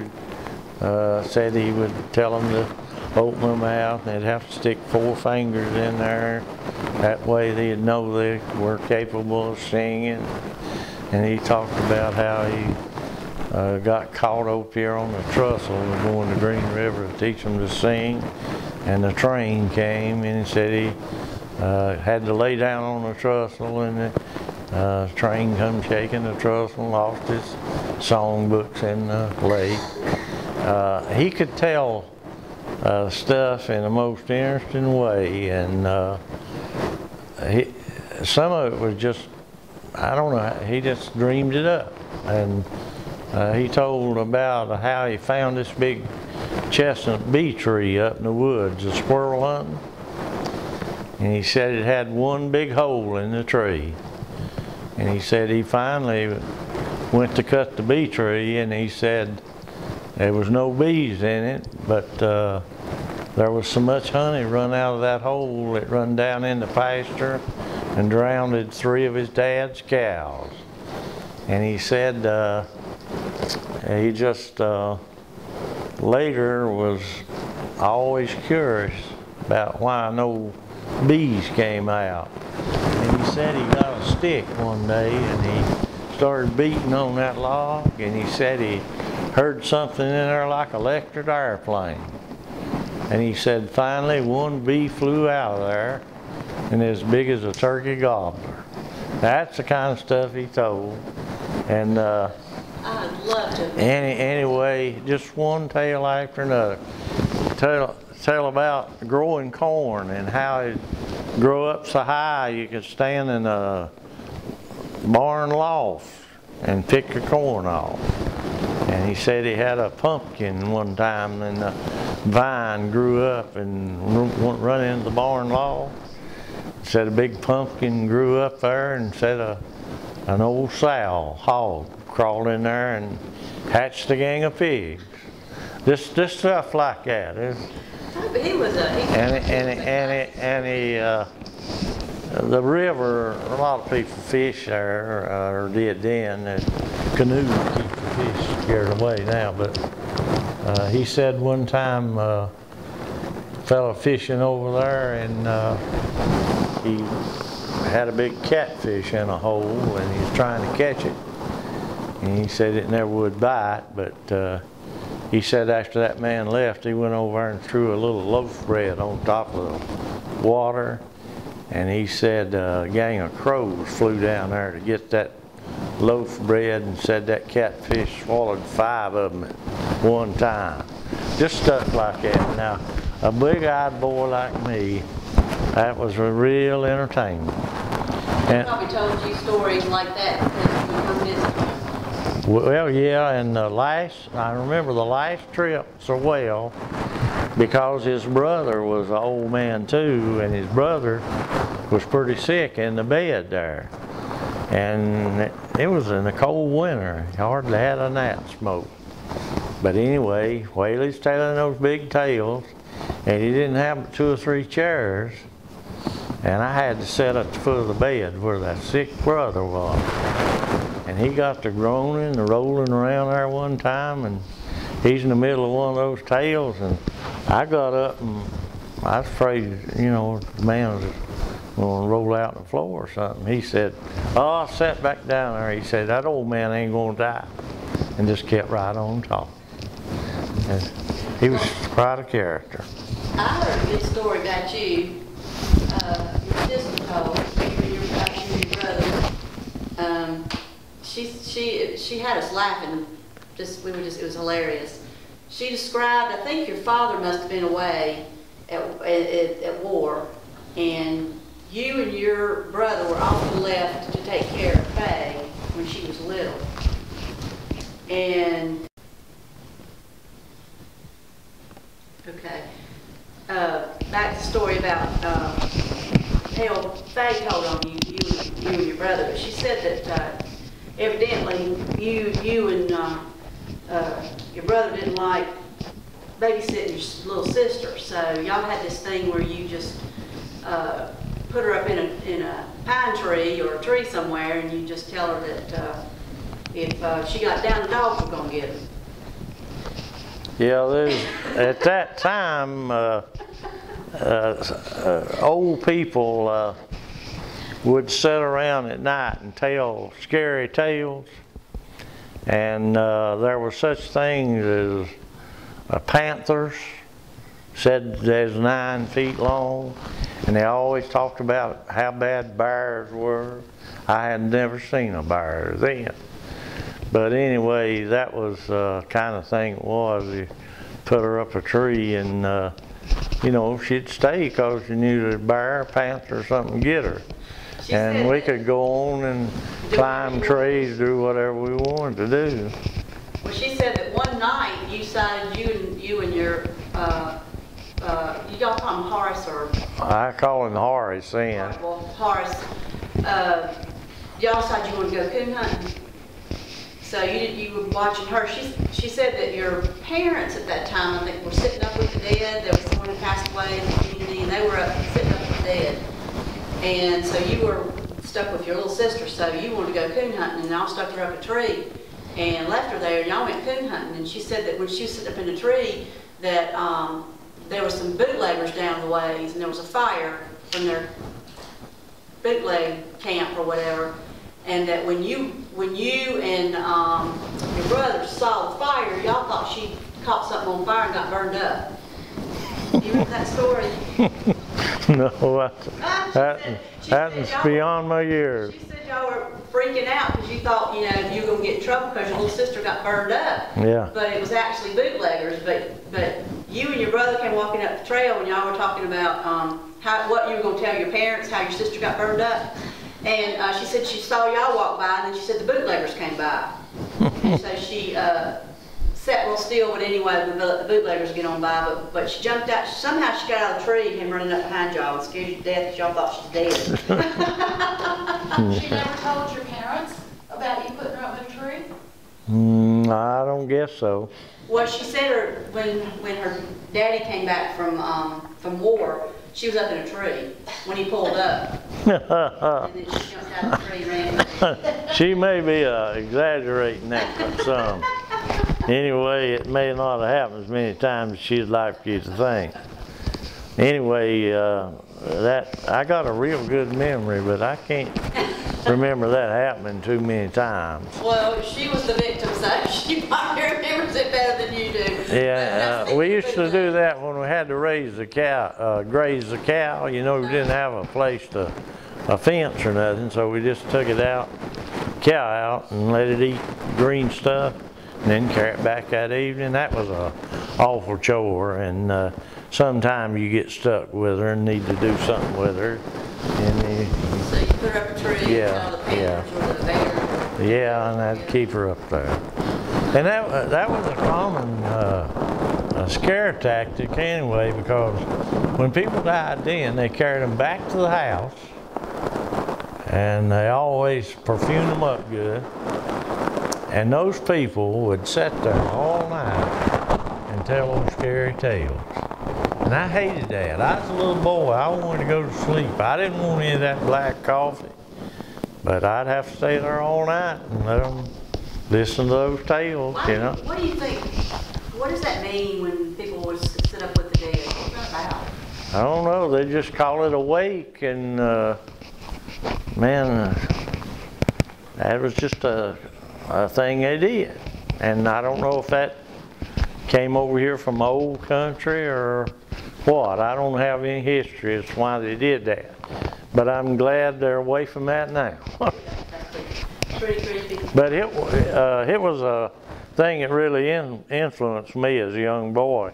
Speaker 2: said he would tell them to open their mouth, and they'd have to stick 4 fingers in there. That way they'd know they were capable of singing. And he talked about how he got caught up here on the trestle going to Green River to teach them to sing. And the train came, and he said he had to lay down on the trestle, and the train come shaking the trestle and lost his songbooks in the lake. He could tell stuff in the most interesting way, and some of it was just, I don't know, he just dreamed it up. And he told about how he found this big chestnut bee tree up in the woods, a squirrel hunting. And he said it had one big hole in the tree. And he said he finally went to cut the bee tree, and he said there was no bees in it, but there was so much honey run out of that hole it run down in the pasture and drowned 3 of his dad's cows. And he said he just later was always curious about why no bees came out. And he said he got a stick one day and he started beating on that log, and he said he heard something in there like an electric airplane. And he said finally one bee flew out of there and as big as a turkey gobbler. That's the kind of stuff he told. And
Speaker 1: I'd love to.
Speaker 2: Anyway, just one tale after another. Tell about growing corn and how it grew up so high you could stand in a barn loft and pick your corn off. And he said he had a pumpkin one time, and the vine grew up and run into the barn loft. Said a big pumpkin grew up there, and said an old sow hog crawled in there and hatched a gang of pigs. This stuff like that.
Speaker 1: He was
Speaker 2: The river, a lot of people fish there, or did then. Canoes keep the fish scared away now, but he said one time a fellow fishing over there, and he had a big catfish in a hole, and he was trying to catch it. And he said it never would bite, but he said after that man left, he went over and threw a little loaf of bread on top of the water. And he said a gang of crows flew down there to get that loaf of bread, and said that catfish swallowed 5 of them at one time. Just stuff like that. Now, a big-eyed boy like me, that was a real entertainment.
Speaker 1: And probably told you stories like that because you come visit.
Speaker 2: Well, yeah, and I remember the last trip so well, because his brother was an old man too, and his brother was pretty sick in the bed there. And it was in the cold winter. He hardly had a gnat smoke. But anyway, Whaley's telling those big tales, and he didn't have but 2 or 3 chairs. And I had to sit at the foot of the bed where that sick brother was. And he got to groaning and rolling around there one time, and he's in the middle of one of those tales, and I got up, and I was afraid, you know, the man was going to roll out on the floor or something. He said, "Oh, I sat back down there." He said, "That old man ain't going to die," and just kept right on talking. And he was quite a character.
Speaker 1: I heard a good story about you. Your sister told about you and your brother. She had us laughing. It was hilarious. She described, I think your father must have been away at war, and you and your brother were often left to take care of Faye when she was little. And okay, back to the story about how Faye told on you and your brother. But she said that evidently you and your brother didn't like babysitting your little sister, so y'all had this thing where you just put her up in a pine tree or a tree somewhere, and you just tell her that if she got down, the dogs were going to get her.
Speaker 2: Yeah, at that time, old people would sit around at night and tell scary tales. And there were such things as panthers, said there's 9 feet long. And they always talked about how bad bears were. I had never seen a bear then. But anyway, that was the kind of thing it was. You put her up a tree and, you know, she'd stay because you knew the bear, panther, or something get her. And we could go on and climb trees, do whatever we wanted to do.
Speaker 1: Well, she said that one night you decided you and your, y'all call him Horace or? I
Speaker 2: call him Horace then.
Speaker 1: Well, Horace, y'all decided you wanted to go coon hunting. So you were watching her. She said that your parents at that time, I think, were sitting up with the dead. There was someone who passed away in the community, and they were sitting up with the dead. And so you were stuck with your little sister, so you wanted to go coon hunting, and y'all stuck her up a tree and left her there, and y'all went coon hunting. And she said that when she was sitting up in the tree, that there were some bootleggers down the ways, and there was a fire from their bootleg camp or whatever. And that when you and your brother saw the fire, y'all thought she caught something on fire and got burned up. Do you remember that story?
Speaker 2: No, that's beyond my years.
Speaker 1: She said y'all were freaking out because you thought, you know, you were going to get in trouble because your little sister got burned up.
Speaker 2: Yeah.
Speaker 1: But it was actually bootleggers. But you and your brother came walking up the trail and y'all were talking about what you were going to tell your parents, how your sister got burned up. And she said she saw y'all walk by, and then she said the bootleggers came by. And so she sat real still, but anyway, the bootleggers get on by. But she jumped out. Somehow she got out of the tree and came running up behind y'all and scared you to death because y'all thought she was dead.
Speaker 3: She never told your parents about you putting her up in a tree?
Speaker 2: I don't guess so.
Speaker 1: Well, she said when her daddy came back from war, she was up in a tree when he pulled up. And then she jumped out of the tree and ran.
Speaker 2: She may be exaggerating that some. Anyway, it may not have happened as many times as she'd like you to think. Anyway, I got a real good memory, but I can't remember that happening too many times.
Speaker 1: Well, she was the victim, so she probably remembers it better than you do.
Speaker 2: Yeah, we used to do that when we had to raise the cow, graze the cow. You know, we didn't have a place to, a fence or nothing, so we just took it out, cow out, and let it eat green stuff, and then carry it back that evening. That was a awful chore, and sometimes you get stuck with her and need to do something with her. And
Speaker 1: so you put her up a tree,
Speaker 2: yeah,
Speaker 1: the panthers or the bear.
Speaker 2: Yeah, and I'd keep her up there. And that was a common scare tactic anyway, because when people died then, they carried them back to the house, and they always perfumed them up good. And those people would sit there all night and tell them scary tales. And I hated that. I was a little boy. I wanted to go to sleep. I didn't want any of that black coffee. But I'd have to stay there all night and let them listen to those tales, you know.
Speaker 1: What do you think? What does that mean when people would sit up with the dead? What's that about?
Speaker 2: I don't know. They just call it a wake, and man, that was just a thing they did. And I don't know if that came over here from old country or what. I don't have any history as to why they did that. But I'm glad they're away from that now. But it was a thing that really influenced me as a young boy.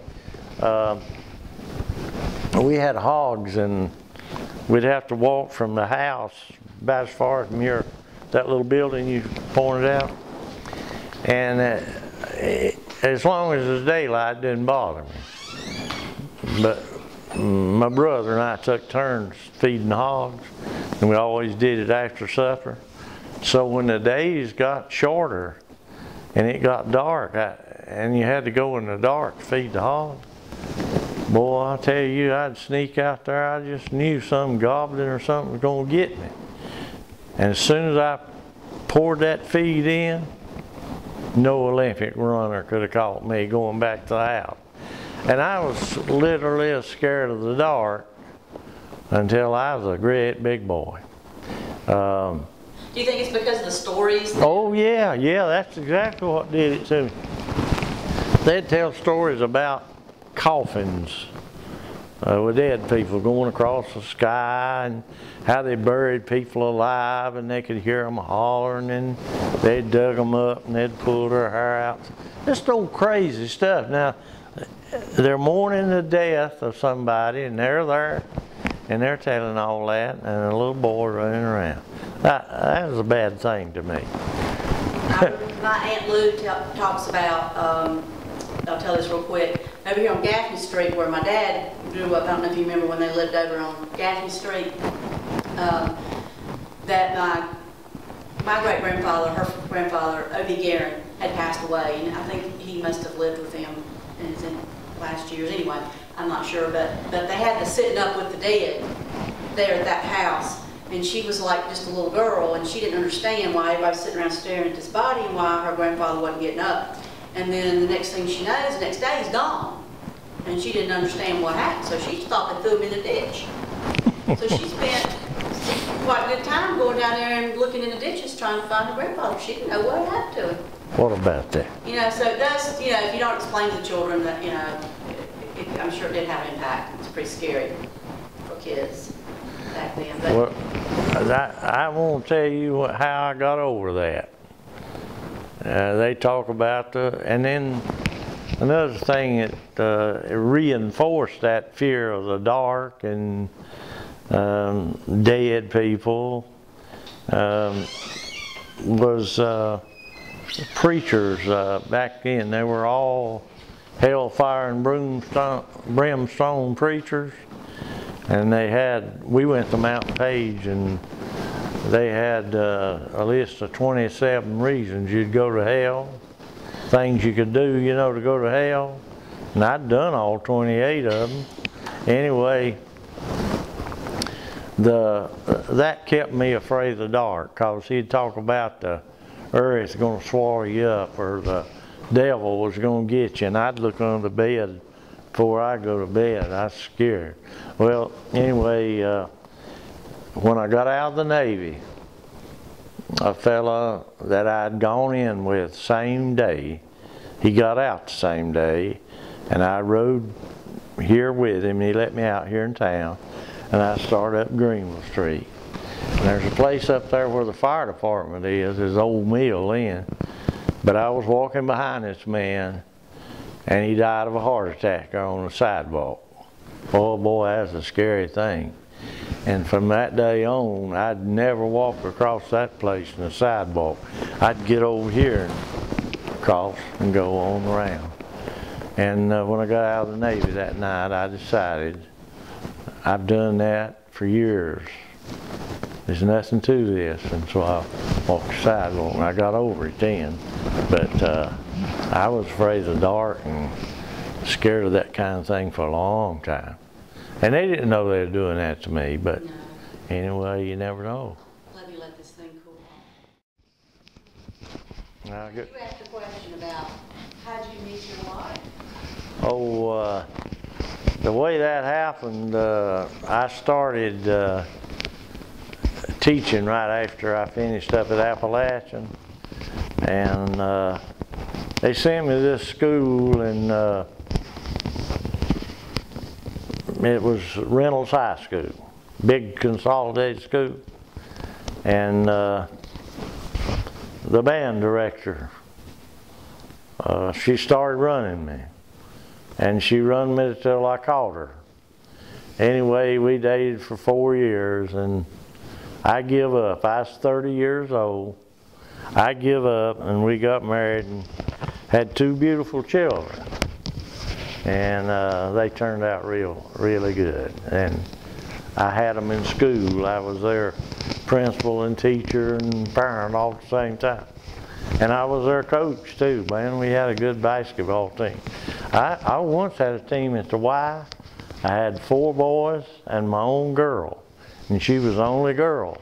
Speaker 2: We had hogs, and we'd have to walk from the house about as far as from that little building you pointed out. And as long as it was daylight, it didn't bother me. But my brother and I took turns feeding hogs, and we always did it after supper. So when the days got shorter and it got dark, and you had to go in the dark to feed the hogs, boy, I'll tell you, I'd sneak out there. I just knew some goblin or something was going to get me. And as soon as I poured that feed in, no Olympic runner could have caught me going back to the house. And I was literally as scared of the dark until I was a great big boy.
Speaker 1: Do you think it's because of the stories?
Speaker 2: Oh yeah, that's exactly what did it to me. They'd tell stories about coffins with dead people going across the sky, and how they buried people alive, and they could hear them hollering, and they dug them up and they'd pull their hair out. Just old crazy stuff. Now, they're mourning the death of somebody, and they're there, and they're telling all that, and a little boy running around. That was a bad thing to me.
Speaker 1: My Aunt Lou talks about, I'll tell this real quick, over here on Gaffney Street where my dad grew up. I don't know if you remember when they lived over on Gaffney Street, that my great-grandfather, her grandfather, O.B. Guerin, had passed away, and I think he must have lived with him in his last years anyway. I'm not sure, but they had the sitting up with the dead there at that house, and she was like just a little girl, and she didn't understand why everybody was sitting around staring at this body and why her grandfather wasn't getting up. And then the next thing she knows, the next day he's gone, and she didn't understand what happened, so she thought they threw him in the ditch. So she spent quite a good time going down there and looking in the ditches trying to find her grandfather. She didn't know what had happened to him.
Speaker 2: What about that?
Speaker 1: You know, so it does, you know, if you don't explain to the children that, you know, I'm sure it did have an impact. It's pretty scary for kids back then. But
Speaker 2: well, I won't tell you how I got over that. They talk about and then another thing that reinforced that fear of the dark and dead people was preachers back then. They were all hellfire and brimstone preachers, and we went to Mountain Page, and they had a list of 27 reasons you'd go to hell, things you could do, you know, to go to hell, and I'd done all 28 of them. Anyway, that kept me afraid of the dark, because he'd talk about the earth going to swallow you up, or the devil was going to get you, and I'd look under the bed before I go to bed. I was scared. Well, anyway, when I got out of the Navy, a fella that I'd gone in with same day, he got out the same day, and I rode here with him, and he let me out here in town, and I started up Greenville Street. And there's a place up there where the fire department is, his old mill in. But I was walking behind this man, and he died of a heart attack there on the sidewalk. Oh boy, that's a scary thing. And from that day on, I'd never walk across that place in the sidewalk. I'd get over here and cross and go on around. And when I got out of the Navy that night, I decided I've done that for years. There's nothing to this, and so I walked the sidewalk, and I got over it then. But I was afraid of the dark and scared of that kind of thing for a long time. And they didn't know they were doing that to me, but anyway, you never know.
Speaker 1: let me let this thing cool off.
Speaker 2: Now,
Speaker 1: You asked a question about how did you meet your wife?
Speaker 2: oh, the way that happened, I started teaching right after I finished up at Appalachian, and they sent me to this school, and it was Reynolds High School, big consolidated school, and the band director, she started running me, and she run me till I caught her. Anyway, we dated for 4 years, and I give up. I was 30 years old. I give up, and we got married and had 2 beautiful children. And they turned out really good. And I had them in school. I was their principal and teacher and parent all at the same time. And I was their coach too, man. We had a good basketball team. I once had a team at the Y. I had 4 boys and my own girl. And she was the only girl.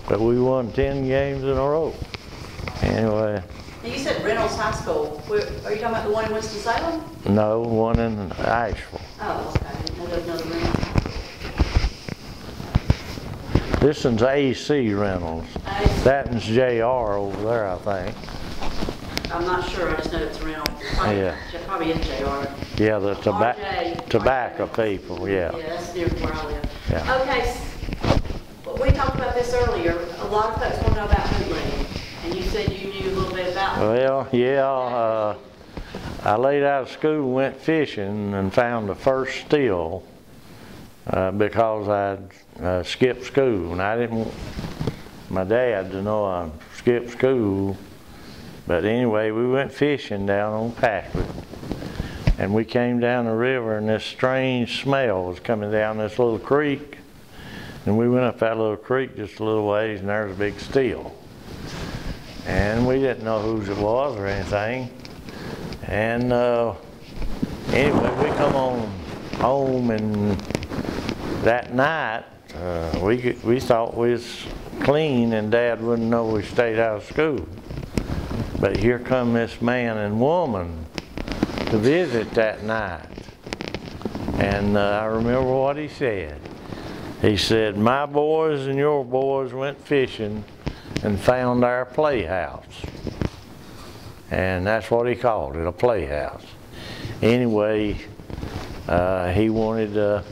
Speaker 2: But we won 10 games in a row. Anyway,
Speaker 1: Now, you said Reynolds High School. Are you talking about the one in Winston-Salem?
Speaker 2: No, one in Asheville.
Speaker 1: Oh, okay. I didn't know there was another Reynolds High School.
Speaker 2: This one's AC Reynolds. That one's JR over there, I think.
Speaker 1: I'm not sure. I just know it's Reynolds. Probably is JR.
Speaker 2: Yeah, the tobacco people, yeah.
Speaker 1: Yeah, that's near where I live.
Speaker 2: Yeah.
Speaker 1: Okay, we talked about this earlier. A lot of folks want to know about bootlegging, and you said you knew a little bit about it.
Speaker 2: Well, yeah, I laid out of school and went fishing and found the first still because I'd skipped school, and I didn't want my dad to know I skipped school. But anyway, we went fishing down on Packard, and we came down the river, and this strange smell was coming down this little creek. And we went up that little creek just a little ways, and there's a big still. And we didn't know whose it was or anything. And anyway, we come on home, and that night we thought we was clean, and Dad wouldn't know we stayed out of school. But here come this man and woman to visit that night. And I remember what he said. He said, "My boys and your boys went fishing and found our playhouse." And that's what he called it, a playhouse. Anyway, he wanted to,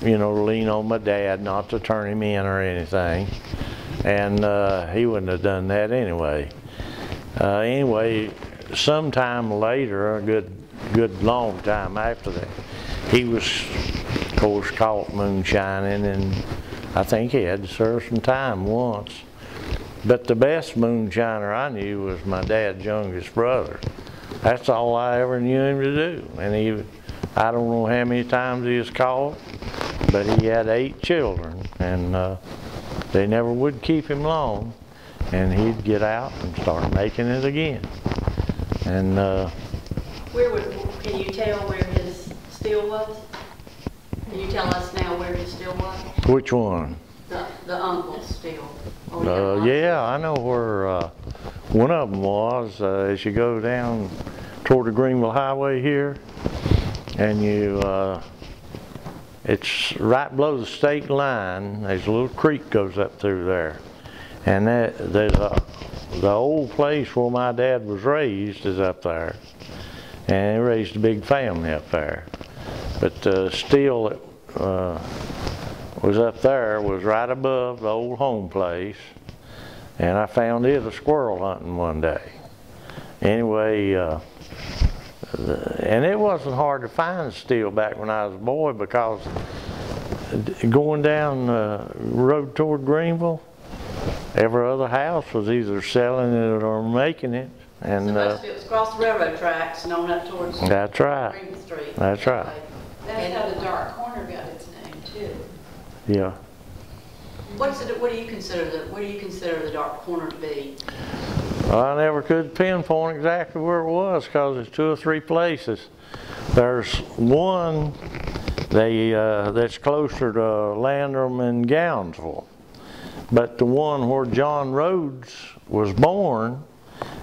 Speaker 2: you know, lean on my dad not to turn him in or anything. And he wouldn't have done that anyway. Anyway, sometime later, a good long time after that, he was, of course, caught moonshining, and I think he had to serve some time once. But the best moonshiner I knew was my dad's youngest brother. That's all I ever knew him to do. And I don't know how many times he was caught, but he had 8 children, and they never would keep him long. And he'd get out and start making it again. And
Speaker 1: can you tell where his still was? Can you tell us now where his still was?
Speaker 2: which one?
Speaker 1: The uncle's still.
Speaker 2: Yeah, I know where one of them was. As you go down toward the Greenville Highway here, and it's right below the state line. There's a little creek goes up through there. And the old place where my dad was raised is up there. And he raised a big family up there. But the still that was up there was right above the old home place. And I found it a squirrel hunting one day. Anyway, and it wasn't hard to find still back when I was a boy, because going down the road toward Greenville, every other house was either selling it or making it. And
Speaker 1: so it was across the railroad tracks and on up towards
Speaker 2: that's right.
Speaker 1: Greenville Street.
Speaker 2: That's right.
Speaker 3: That's how the dark corner got its name too.
Speaker 2: Yeah.
Speaker 1: What do you consider the dark corner to be?
Speaker 2: I never could pinpoint exactly where it was, because there's 2 or 3 places. There's one that's closer to Landrum and Gownsville. But the one where John Rhodes was born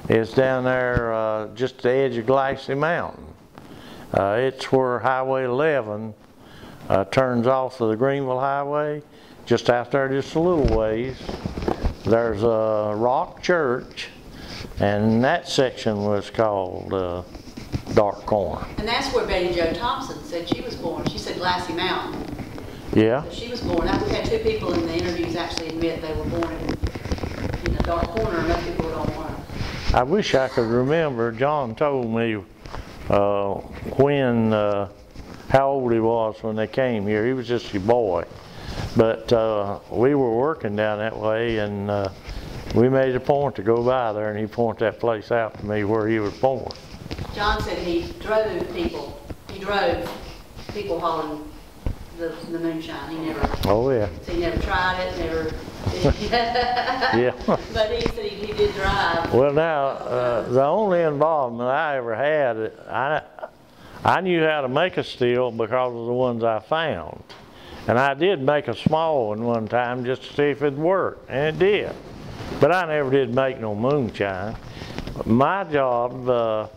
Speaker 2: is down there just at the edge of Glacier Mountain. It's where Highway 11 turns off of the Greenville Highway. Just out there just a little ways, there's a rock church, and that section was called Dark Corner.
Speaker 1: And that's where Betty Jo Thompson said she was born. She said Glacier Mountain.
Speaker 2: Yeah.
Speaker 1: She was born. We've had 2 people in the interviews actually admit they were born in the dark corner, and most people don't want to.
Speaker 2: I wish I could remember. John told me how old he was when they came here. He was just a boy. But we were working down that way, and we made a point to go by there, and he pointed that place out to me where he was born.
Speaker 1: John said he drove people. He drove people hauling the moonshine. He never.
Speaker 2: Oh yeah.
Speaker 1: So he never tried it. Never.
Speaker 2: Yeah.
Speaker 1: But he said he did drive.
Speaker 2: Well, now the only involvement I ever had, I knew how to make a still because of the ones I found, and I did make a small one time just to see if it'd work, and it did. But I never did make no moonshine. my job,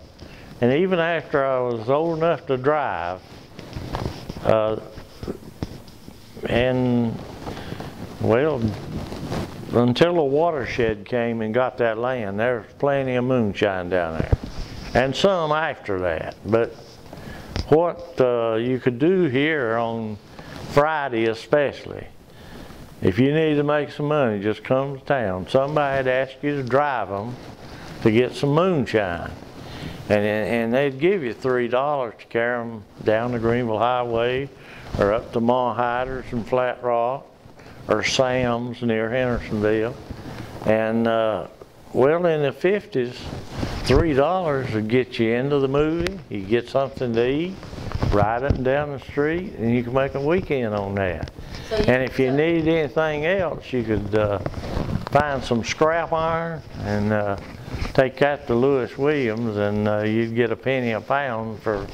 Speaker 2: and even after I was old enough to drive, and well, until the watershed came and got that land, there was plenty of moonshine down there, and some after that. But what you could do here on Friday especially, if you need to make some money, just come to town. Somebody'd ask you to drive them to get some moonshine. And they'd give you $3 to carry them down the Greenville Highway or up to Monhiders and Flat Rock or Sam's near Hendersonville. And well, in the 50s, $3 would get you into the movie. You get something to eat, ride up and down the street, and you can make a weekend on that. So and if you need anything else, you could find some scrap iron and take that to Lewis Williams, and you'd get a penny a pound for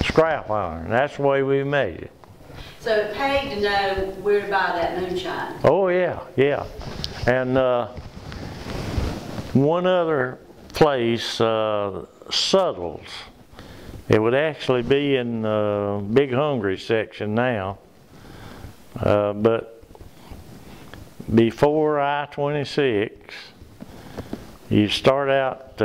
Speaker 2: scrap iron. That's the way we made it.
Speaker 1: So it paid to know where to buy that moonshine.
Speaker 2: Oh yeah, yeah. And one other place, Suttles. It would actually be in the Big Hungry section now, but before I-26, you start out,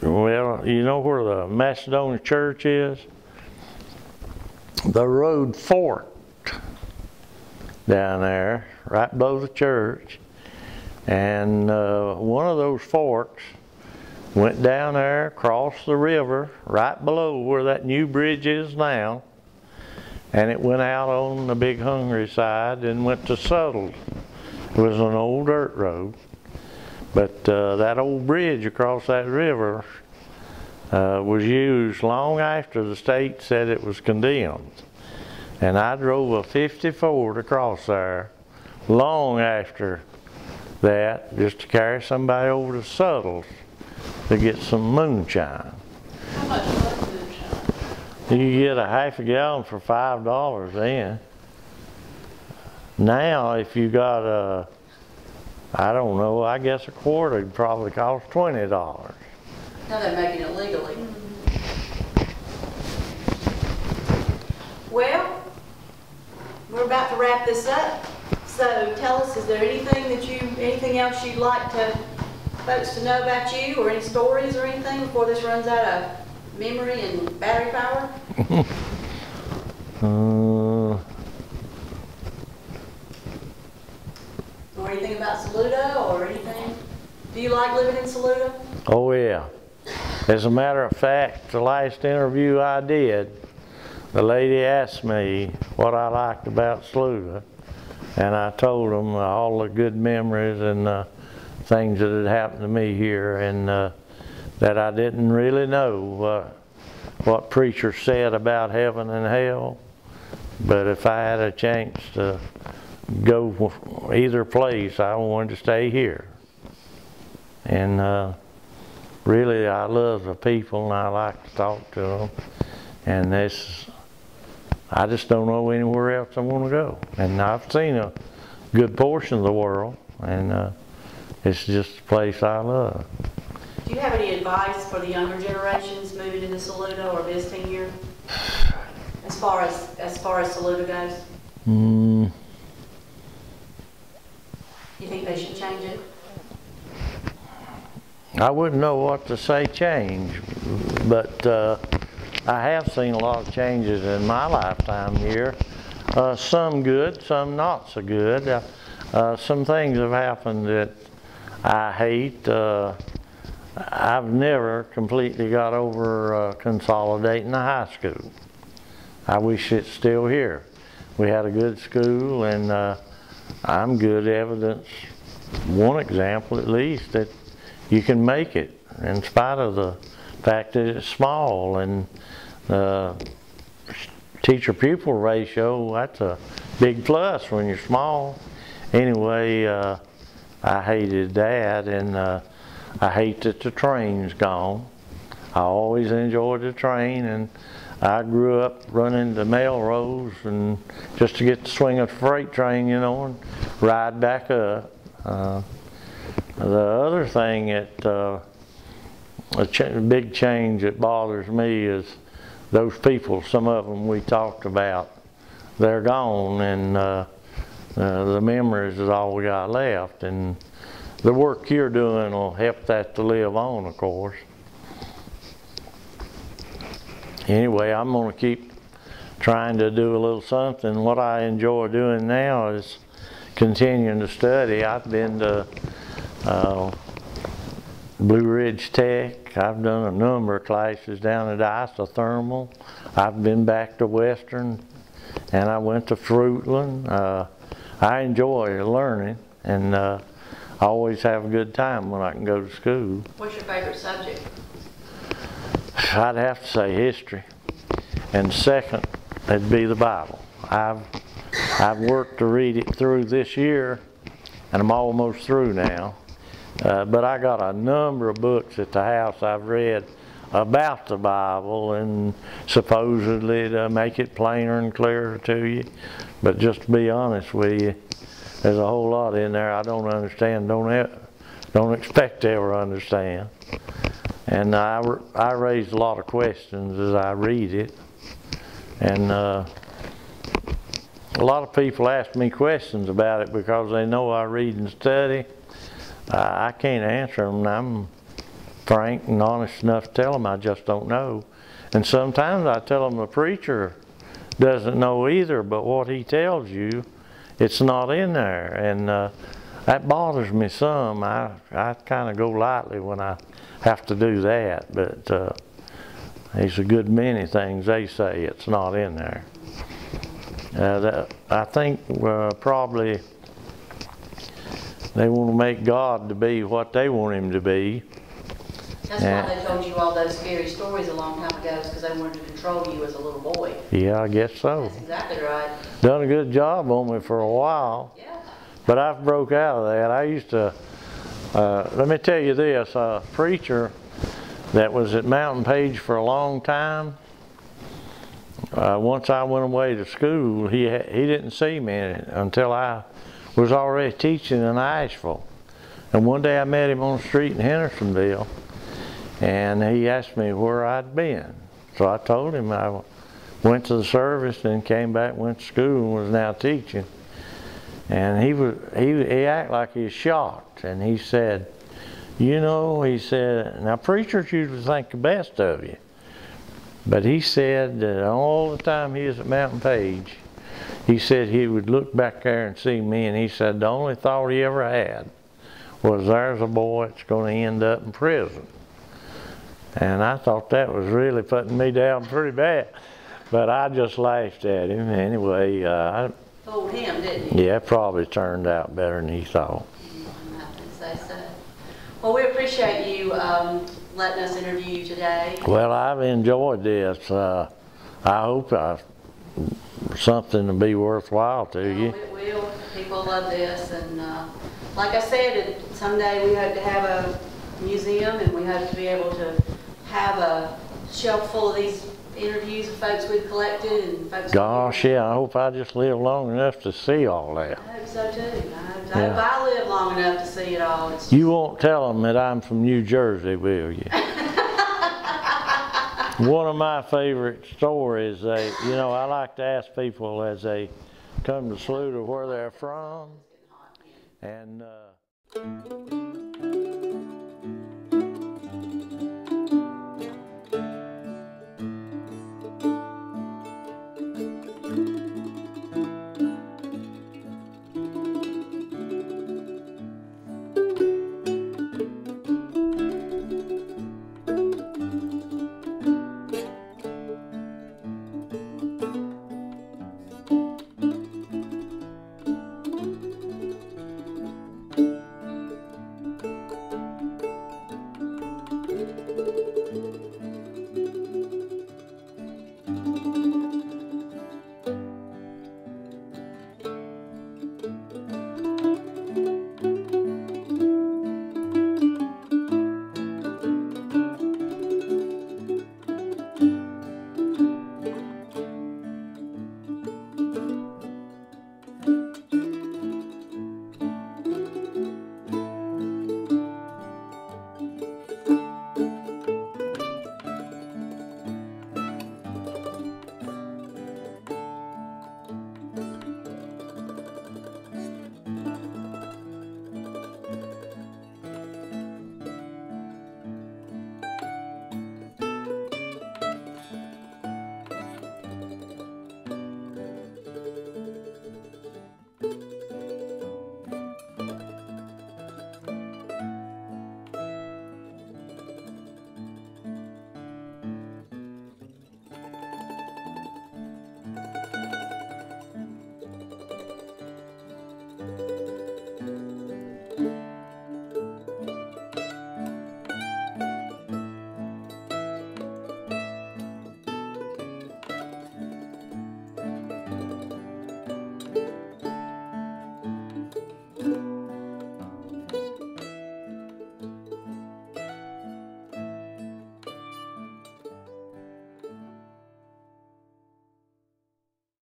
Speaker 2: well, you know where the Macedonia Church is? The road forked down there, right below the church, and one of those forks went down there, across the river, right below where that new bridge is now, and it went out on the Big Hungry side and went to Suttles. It was an old dirt road, but that old bridge across that river was used long after the state said it was condemned. And I drove a 54 to cross there long after that, just to carry somebody over to Suttles to get some moonshine.
Speaker 3: How much was moonshine?
Speaker 2: You get a half a gallon for $5 then. Now, if you got a, I don't know, I guess a quart would probably cost $20.
Speaker 1: Now they're making it legally. Well, we're about to wrap this up. So tell us, is there anything else you'd like to folks to know about you, or any stories or anything before this runs out of memory and battery power? Or anything about Saluda or anything? Do you like living in Saluda?
Speaker 2: Oh yeah. As a matter of fact, the last interview I did, the lady asked me what I liked about Saluda, and I told them all the good memories and things that had happened to me here, and that I didn't really know what preachers said about heaven and hell, but if I had a chance to go either place, I wanted to stay here. And really, I love the people and I like to talk to them, and I just don't know anywhere else I want to go. And I've seen a good portion of the world, and it's just a place I love.
Speaker 1: Do you have any advice for the younger generations moving into Saluda or visiting here, as far as Saluda goes? You think they should change it?
Speaker 2: I wouldn't know what to say change, but I have seen a lot of changes in my lifetime here. Some good, some not so good. Some things have happened that I hate. I've never completely got over consolidating the high school. I wish it's still here. We had a good school, and I'm good evidence, one example at least, that you can make it in spite of the fact that it's small. And teacher-pupil ratio, that's a big plus when you're small. Anyway, I hated that, and I hate that the train's gone. I always enjoyed the train, and I grew up running the Melrose and just to get to swing a freight train, you know, and ride back up. The other thing that, big change that bothers me is those people, some of them we talked about, they're gone, and the memories is all we got left, and the work you're doing will help that to live on, of course. Anyway, I'm going to keep trying to do a little something. What I enjoy doing now is continuing to study. I've been to Blue Ridge Tech. I've done a number of classes down at isothermal. I've been back to Western, and I went to Fruitland. I enjoy learning, and I always have a good time when I can go to school.
Speaker 1: What's your favorite subject?
Speaker 2: I'd have to say history, and second, it'd be the Bible. I've worked to read it through this year, and I'm almost through now. But I got a number of books at the house I've read about the Bible, and supposedly to make it plainer and clearer to you. But just to be honest with you, there's a whole lot in there I don't understand, don't expect to ever understand. And I raise a lot of questions as I read it. And a lot of people ask me questions about it because they know I read and study. I can't answer them, and I'm frank and honest enough to tell them I just don't know. And sometimes I tell them the preacher doesn't know either, but what he tells you, it's not in there. And that bothers me some. I kind of go lightly when I have to do that, but there's a good many things they say it's not in there. I think probably they want to make God to be what they want him to be.
Speaker 1: That's why they told you all those scary stories a long time ago, because they wanted to control you as a little boy.
Speaker 2: Yeah, I guess so.
Speaker 1: That's exactly right.
Speaker 2: Done a good job on me for a while.
Speaker 1: Yeah.
Speaker 2: But I've broke out of that. I used to, let me tell you this, a preacher that was at Mountain Page for a long time, once I went away to school, he didn't see me until I was already teaching in Asheville. And one day I met him on the street in Hendersonville, and he asked me where I'd been. So I told him I went to the service, then came back, went to school, and was now teaching. And he acted like he was shocked, and he said, you know, he said, now preachers usually think the best of you. But he said that all the time he was at Mountain Page, he said he would look back there and see me, and he said the only thought he ever had was there's a boy that's going to end up in prison. And I thought that was really putting me down pretty bad. But I just laughed at him. Anyway,
Speaker 1: Told him, didn't you?
Speaker 2: Yeah, it probably turned out better than he thought.
Speaker 1: I think so. Well, we appreciate you letting us interview you today.
Speaker 2: Well, I've enjoyed this. I hope something to be worthwhile to you.
Speaker 1: It will. People love this, and like I said, someday we hope to have a museum, and we hope to be able to have a shelf full of these interviews of folks we've collected and folks.
Speaker 2: Gosh, yeah, I hope I just live long enough to see all that.
Speaker 1: I hope so too. I hope I live long enough to see it all.
Speaker 2: You won't tell them that I'm from New Jersey, will you? One of my favorite stories, you know, I like to ask people as they come to Saluda where they're from. And